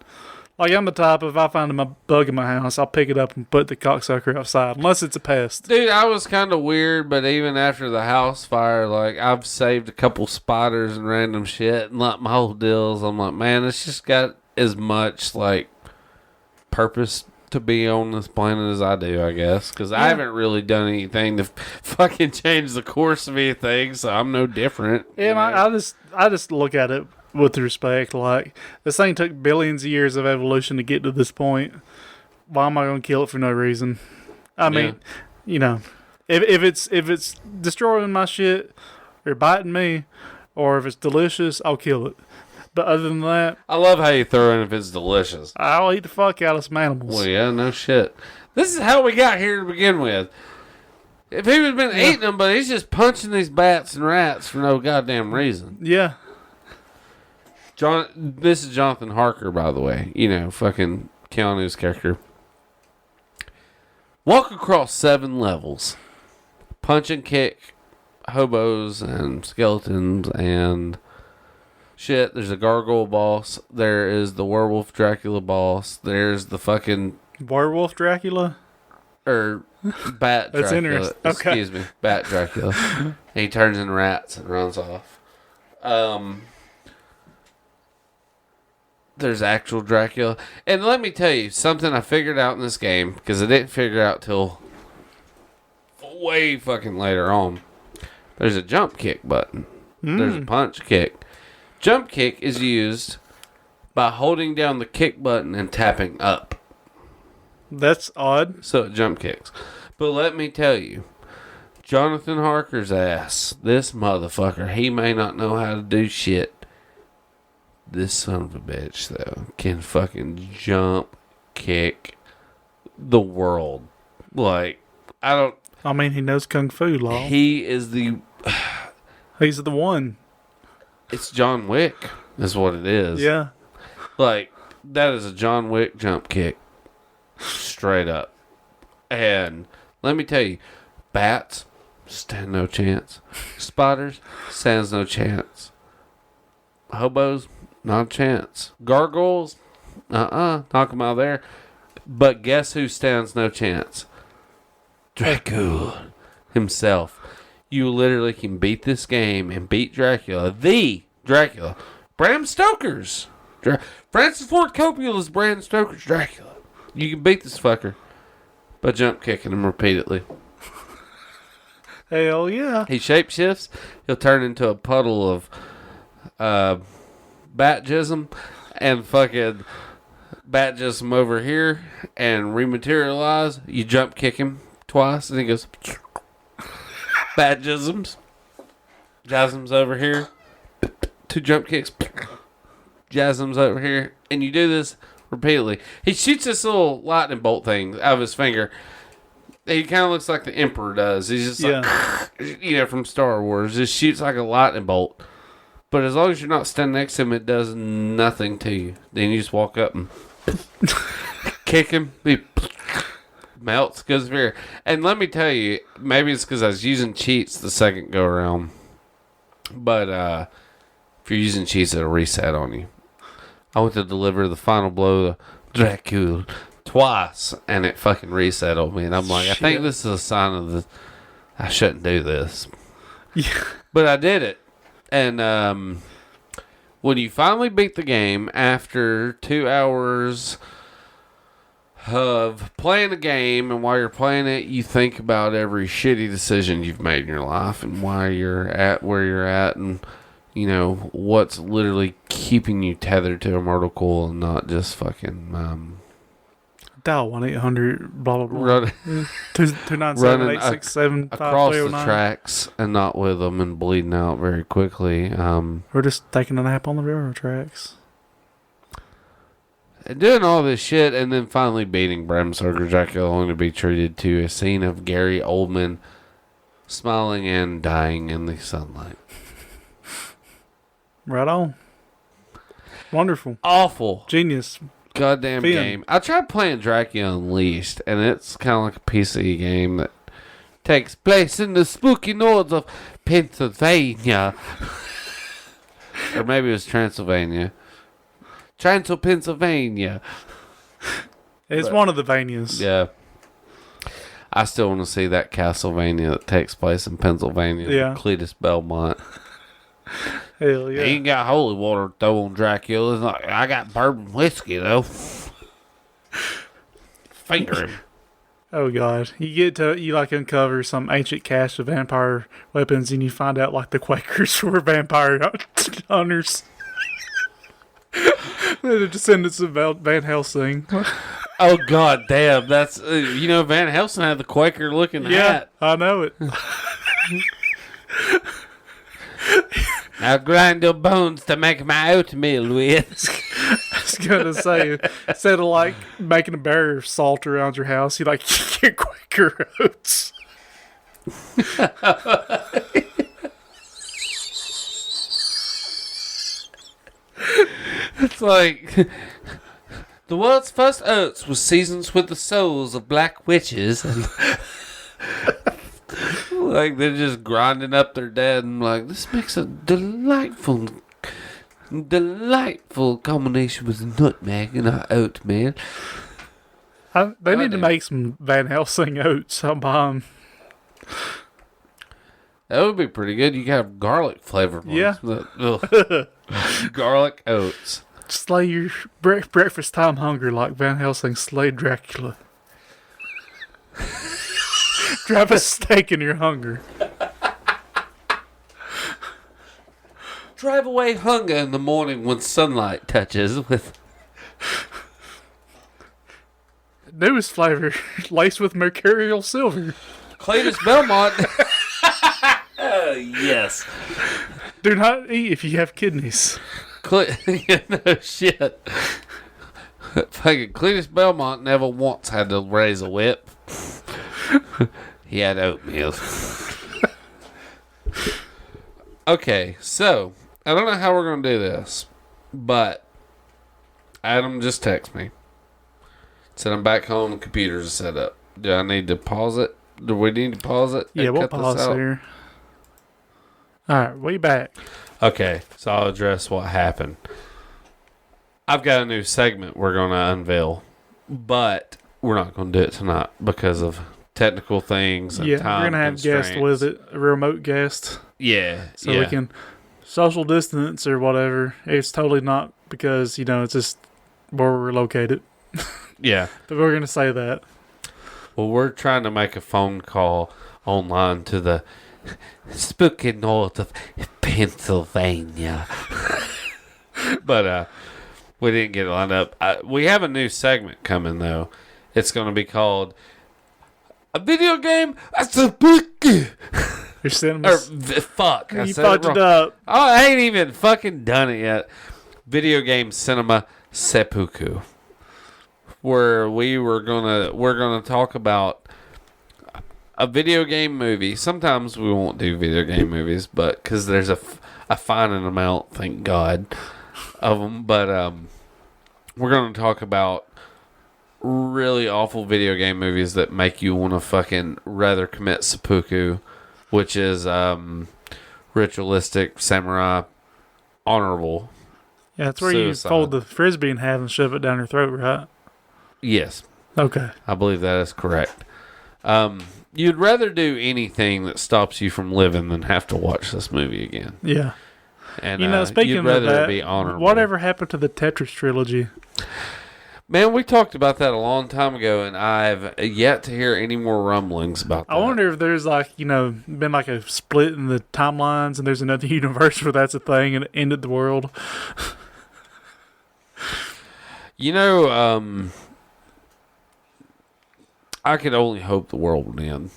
Like, I'm the type, if I find a bug in my house, I'll pick it up and put the cocksucker outside, unless it's a pest. Dude, I was kind of weird, but even after the house fire, like, I've saved a couple spiders and random shit, and like, my whole deals, I'm like, man, it's just got as much, like, purpose to be on this planet as I do, I guess, because I haven't really done anything to fucking change the course of anything, so I'm no different. Yeah, I just look at it with respect, like, this thing took billions of years of evolution to get to this point. Why am I going to kill it for no reason? I mean, you know, if it's destroying my shit or biting me, or if it's delicious, I'll kill it. But other than that, I love how you throw in if it's delicious. I'll eat the fuck out of some animals. Well, yeah, no shit. This is how we got here to begin with. If he was been eating them, but he's just punching these bats and rats for no goddamn reason. Yeah. This is Jonathan Harker, by the way. You know, fucking Keanu's character. Walk across 7 levels. Punch and kick hobos and skeletons and shit. There's a gargoyle boss. There is the werewolf Dracula boss. There's the fucking... Werewolf Dracula? Or bat Dracula. That's interesting. Okay. Excuse me. Bat Dracula. And he turns into rats and runs off. There's actual Dracula. And let me tell you, something I figured out in this game, because I didn't figure out till way fucking later on. There's a jump kick button. There's a punch kick. Jump kick is used by holding down the kick button and tapping up. That's odd. So it jump kicks. But let me tell you, Jonathan Harker's ass, this motherfucker, he may not know how to do shit. This son of a bitch, though, can fucking jump kick the world. Like, I mean, he knows Kung Fu law. He is the... He's the one. It's John Wick, is what it is. Yeah. Like, that is a John Wick jump kick. Straight up. And let me tell you, bats stand no chance. Spiders stands no chance. Hobos, not a chance. Gargoyles, knock them out of there. But guess who stands no chance? Dracula himself. You literally can beat this game and beat Dracula. The Dracula. Bram Stoker's. Francis Ford Coppola's Bram Stoker's Dracula. You can beat this fucker by jump kicking him repeatedly. Hell yeah. He shapeshifts. He'll turn into a puddle of bat jism and fucking bat jism over here and rematerialize. You jump kick him twice and he goes bat jisms. Jasms over here. 2 jump kicks. Jasms over here. And you do this repeatedly. He shoots this little lightning bolt thing out of his finger. He kind of looks like the Emperor does. He's just like, from Star Wars. Just shoots like a lightning bolt. But as long as you're not standing next to him, it does nothing to you. Then you just walk up and kick him. He melts, goes over. And let me tell you, maybe it's because I was using cheats the second go around. But if you're using cheats, it'll reset on you. I went to deliver the final blow to Dracula twice, and it fucking reset on me. And I'm like, I think this is a sign of I shouldn't do this. Yeah. But I did it. And when you finally beat the game after 2 hours of playing the game, and while you're playing it, you think about every shitty decision you've made in your life and why you're at where you're at, and what's literally keeping you tethered to a mortal coil and not just fucking dial 1-800 blah blah blah. Run, 297-867-5309 across the tracks and not with them and bleeding out very quickly. Or just taking a nap on the railroad tracks. And doing all this shit, and then finally beating Bram Stoker Dracula, only to be treated to a scene of Gary Oldman smiling and dying in the sunlight. Right on. Wonderful. Awful. Genius. Goddamn game. I tried playing Dracula Unleashed, and it's kind of like a PC game that takes place in the spooky north of Pennsylvania. Or maybe it was Transylvania. Pennsylvania. It's one of the Vanias. Yeah. I still want to see that Castlevania that takes place in Pennsylvania. Yeah. Cletus Belmont. Hell yeah. He ain't got holy water to throw on Dracula. It's like, I got bourbon whiskey, though. Finger him. Oh, God. You uncover some ancient cache of vampire weapons, and you find out, the Quakers were vampire hunters. They're the descendants of Van Helsing. Oh, God damn. That's, Van Helsing had the Quaker-looking hat. I know it. Now grind your bones to make my oatmeal with. I was going to say, instead of making a barrier of salt around your house, you get Quaker oats. It's like the world's first oats was seasoned with the souls of black witches, and they're just grinding up their dead, and this makes a delightful combination with nutmeg and our oatmeal. They need to make some Van Helsing oats. I'll buy them. That would be pretty good. You could have garlic flavored ones. Yeah. Garlic oats. Slay your breakfast time hunger like Van Helsing slayed Dracula. Drive a stake in your hunger. Drive away hunger in the morning when sunlight touches with newest flavor laced with mercurial silver. Cletus Belmont. Yes. Do not eat if you have kidneys. No shit. Fucking Cletus Belmont never once had to raise a whip. He had oatmeal. Okay, so I don't know how we're gonna do this, but Adam just texted me. Said I'm back home. The computer's set up. Do I need to pause it? Do we need to pause it? Yeah, we'll pause here. Alright, we back. Okay, so I'll address what happened. I've got a new segment we're going to unveil, but we're not going to do it tonight because of technical things and time we're going to have guests with it, a remote guest. Yeah. So we can social distance or whatever. It's totally not because, it's just where we're located. Yeah. But we're going to say that. Well, we're trying to make a phone call online to the spooky north of Pennsylvania. But we didn't get it lined up. We have a new segment coming, though. It's going to be called A Video Game That's a Spooky. Your cinemas. Fuck. You fucked it up. Oh, I ain't even fucking done it yet. Video Game Cinema Seppuku. Where we're gonna talk about a video game movie. Sometimes we won't do video game movies, but because there's a finite amount, thank God, of them. But we're going to talk about really awful video game movies that make you want to fucking rather commit seppuku, which is ritualistic samurai honorable. Yeah, that's where suicide. you fold the frisbee in half and shove it down your throat, right? Yes. Okay. I believe that is correct. You'd rather do anything that stops you from living than have to watch this movie again. Yeah. And speaking you'd rather of that, it be honorable. whatever happened to the Tetris trilogy? Man, we talked about that a long time ago, and I've yet to hear any more rumblings about that. I wonder if there's been like a split in the timelines and there's another universe where that's a thing and it ended the world. I could only hope the world would end.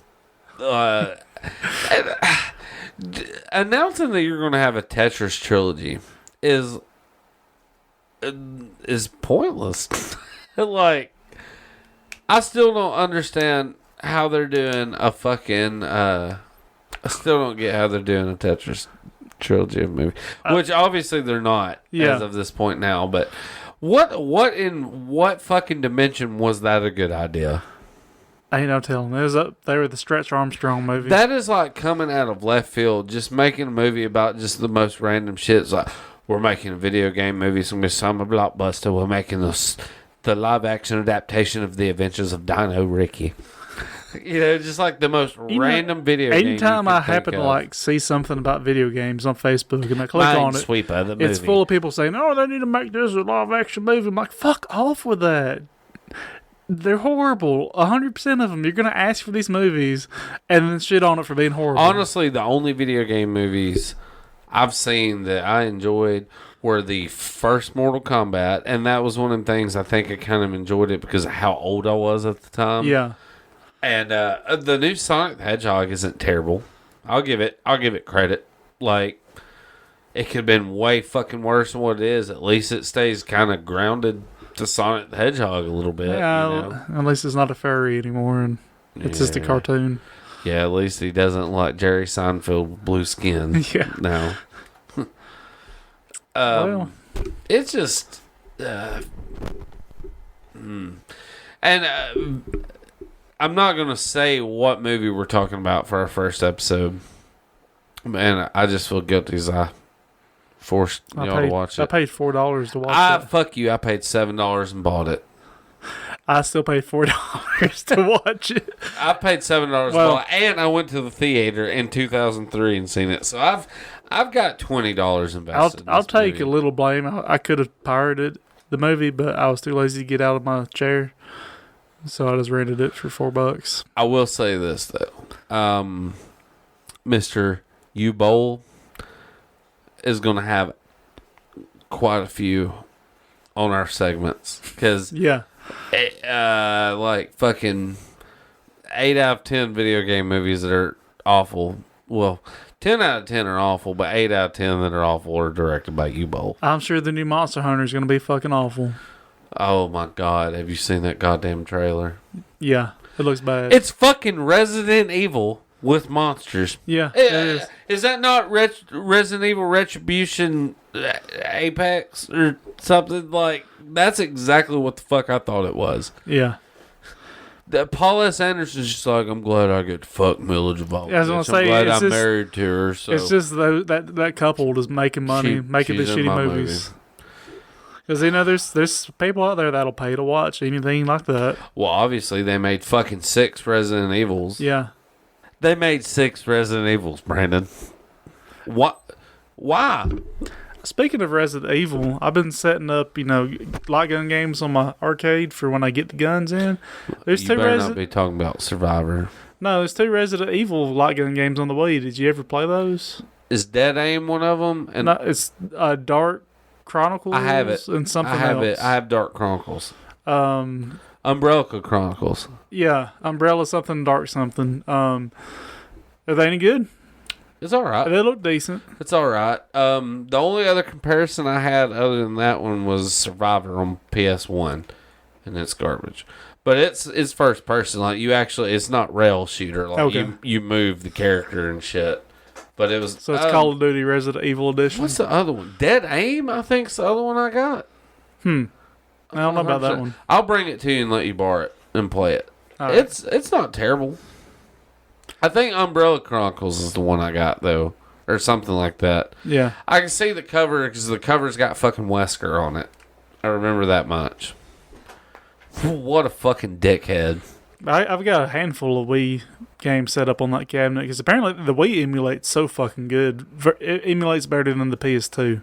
Announcing that you're going to have a Tetris trilogy is pointless. Like, I still don't understand how they're doing a fucking. I still don't get how they're doing a Tetris trilogy movie, which obviously they're not as of this point now. But what in what fucking dimension was that a good idea? Ain't no telling. It was up there with the Stretch Armstrong movie. That is like coming out of left field, just making a movie about just the most random shit. It's like, we're making a video game movie. It's going to be some blockbuster. We're making the live-action adaptation of The Adventures of Dino Ricky. Just like the most random video game. Anytime I happen to see something about video games on Facebook and I click on it, it's full of people saying, "Oh, they need to make this a live-action movie." I'm like, fuck off with that. They're horrible. 100% of them. You're going to ask for these movies and then shit on it for being horrible. Honestly, the only video game movies I've seen that I enjoyed were the first Mortal Kombat, and that was one of the things I think I kind of enjoyed it because of how old I was at the time. Yeah. And the new Sonic the Hedgehog isn't terrible. I'll give it credit. Like, it could have been way fucking worse than what it is. At least it stays kind of grounded to Sonic the Hedgehog a little bit. Yeah, at least it's not a furry anymore, and it's just a cartoon. Yeah, at least he doesn't like Jerry Seinfeld with blue skin. Yeah. No. Well, it's just... And I'm not going to say what movie we're talking about for our first episode. Man, I just feel guilty as I forced y'all to watch it. I paid $4 to watch it. Fuck you. I paid $7 and bought it. I still paid $4 to watch it. I paid $7 to buy it, and I went to the theater in 2003 and seen it. So I've got $20 invested. I'll take a little blame. I could have pirated the movie, but I was too lazy to get out of my chair, so I just rented it for $4. I will say this though, Mr. U-Bowl is going to have quite a few on our segments because like fucking 8 out of 10 video game movies that are awful. Well, 10 out of 10 are awful, but 8 out of 10 that are awful are directed by U-Bowl. I'm sure the new Monster Hunter is going to be fucking awful. Oh my God, have you seen that goddamn trailer? Yeah, it looks bad. It's fucking Resident Evil with monsters. Yeah, it is. Is that not Resident Evil Retribution Apex or something? Like, that's exactly what the fuck I thought it was. Yeah. Paul S. Anderson's just like, I'm glad I get to fuck Mila Jovovich. Yeah, I was gonna say, I'm glad it's I'm just, married to her. So it's just that couple is making money, making the shitty movies. Because, there's people out there that'll pay to watch anything like that. Well, obviously, they made fucking 6 Resident Evils. Yeah. They made 6 Resident Evils, Brandon. What? Why? Speaking of Resident Evil, I've been setting up, light gun games on my arcade for when I get the guns in. There's you better not be talking about Survivor. No, there's 2 Resident Evil light gun games on the Wii. Did you ever play those? Is Dead Aim one of them? And no, it's Dark Chronicles. I have it. And something I have else. it. I have Dark Chronicles. Umbrella Chronicles. Yeah, Umbrella something, Dark something. Are they any good? It's all right. They look decent. It's all right. The only other comparison I had other than that one was Survivor on PS1. and it's garbage. But it's first person. Like you actually, it's not rail shooter. Like you move the character and shit. But it was so it's Call of Duty Resident Evil Edition. What's the other one? Dead Aim, I think, is the other one I got. I don't know about that one. I'll bring it to you and let you borrow it and play it. Right. It's not terrible. I think Umbrella Chronicles is the one I got though, or something like that. Yeah, I can see the cover because the cover's got fucking Wesker on it. I remember that much. What a fucking dickhead. I've got a handful of Wii games set up on that cabinet because apparently the Wii emulates so fucking good. It emulates better than the PS2.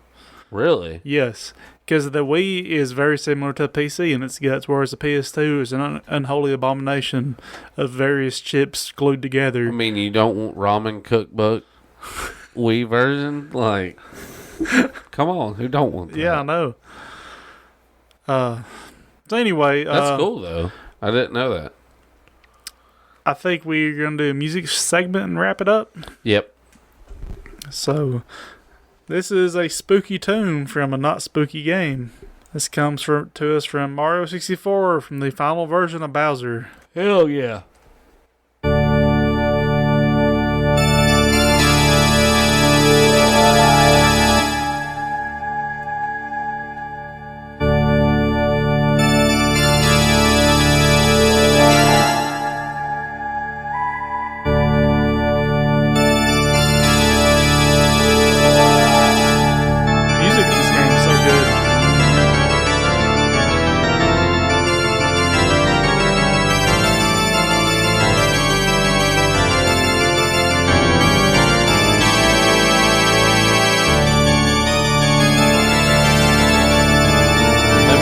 Really? Yes, because the Wii is very similar to a PC in its guts, whereas the PS2 is an unholy abomination of various chips glued together. I mean, you don't want Ramen Cookbook Wii version? Like, come on, who don't want that? Yeah, I know. So anyway... That's cool, though. I didn't know that. I think we're going to do a music segment and wrap it up. Yep. So, this is a spooky tune from a not spooky game. This comes to us from Mario 64 from the final version of Bowser. Hell yeah.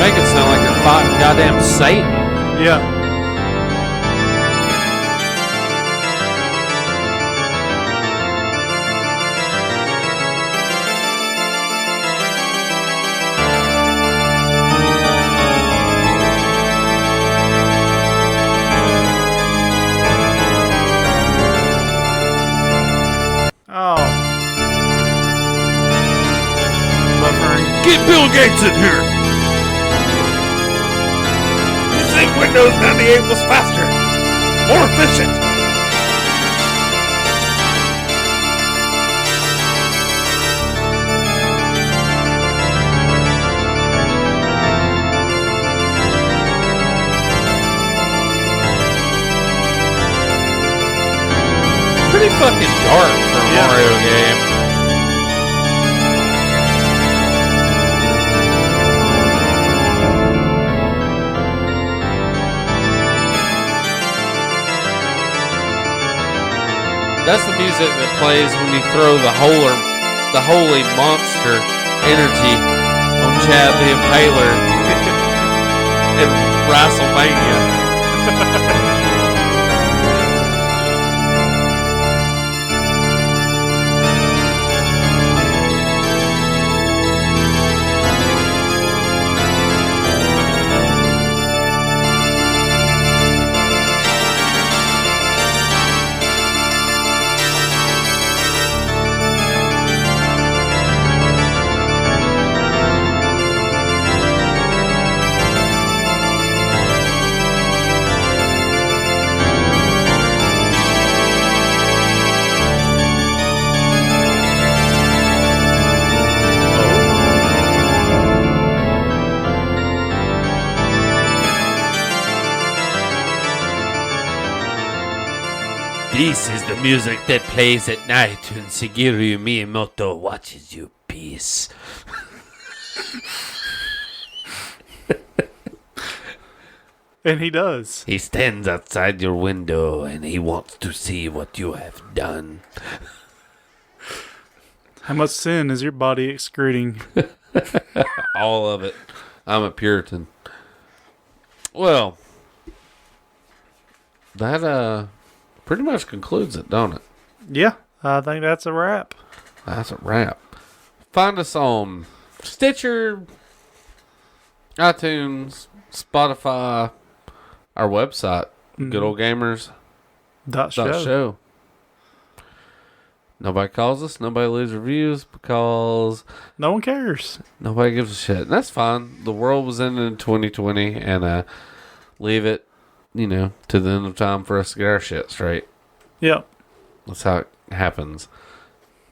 Make it sound like you're fighting goddamn Satan. Yeah. Oh. Buffering. Get Bill Gates in here! Windows 98 was faster, more efficient. Pretty fucking dark for a Mario game. That's the music that plays when you throw the holy monster energy on Chad the Impaler in WrestleMania. This is the music that plays at night when Shigeru Miyamoto watches you piss. And he does. He stands outside your window and he wants to see what you have done. How much sin is your body excreting? All of it. I'm a Puritan. Well, that pretty much concludes it, don't it? Yeah, I think that's a wrap. That's a wrap. Find us on Stitcher, iTunes, Spotify, our website, goodoldgamers.show. Nobody calls us. Nobody leaves reviews because No one cares. nobody gives a shit. And that's fine. The world was ending in 2020, and leave it, to the end of time for us to get our shit straight. Yep. That's how it happens.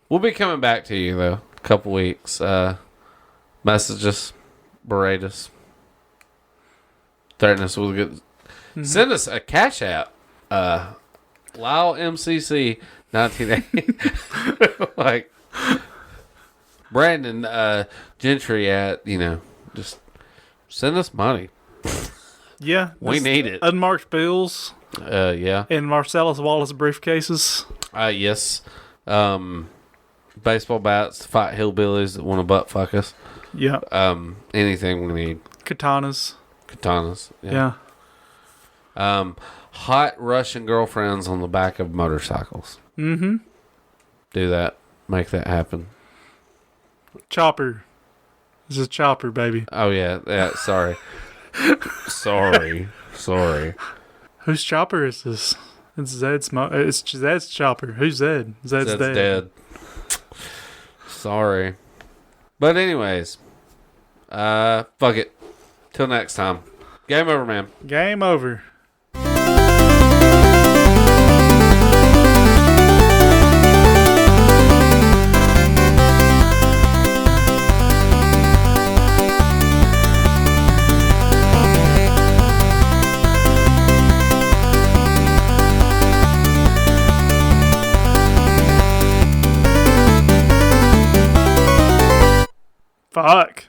We'll be coming back to you, though, a couple weeks. Message us, berate us, threaten us with good. Mm-hmm. Send us a cash app. Lyle MCC 1980. Like Brandon Gentry at, just send us money. Yeah. We need it. Unmarked bills. Yeah. And Marcellus Wallace briefcases. Yes. Baseball bats to fight hillbillies that want to butt fuck us. Yeah. Anything we need. Katanas. Yeah. Hot Russian girlfriends on the back of motorcycles. Mm-hmm. Do that. Make that happen. Chopper. This is Chopper, baby. Oh, yeah. Yeah, sorry. Sorry. Whose Chopper is this? It's Zed's. It's Zed's Chopper. Who's Zed? Zed's dead. Sorry. But anyways. Fuck it. Till next time. Game over, man. Game over. Fuck.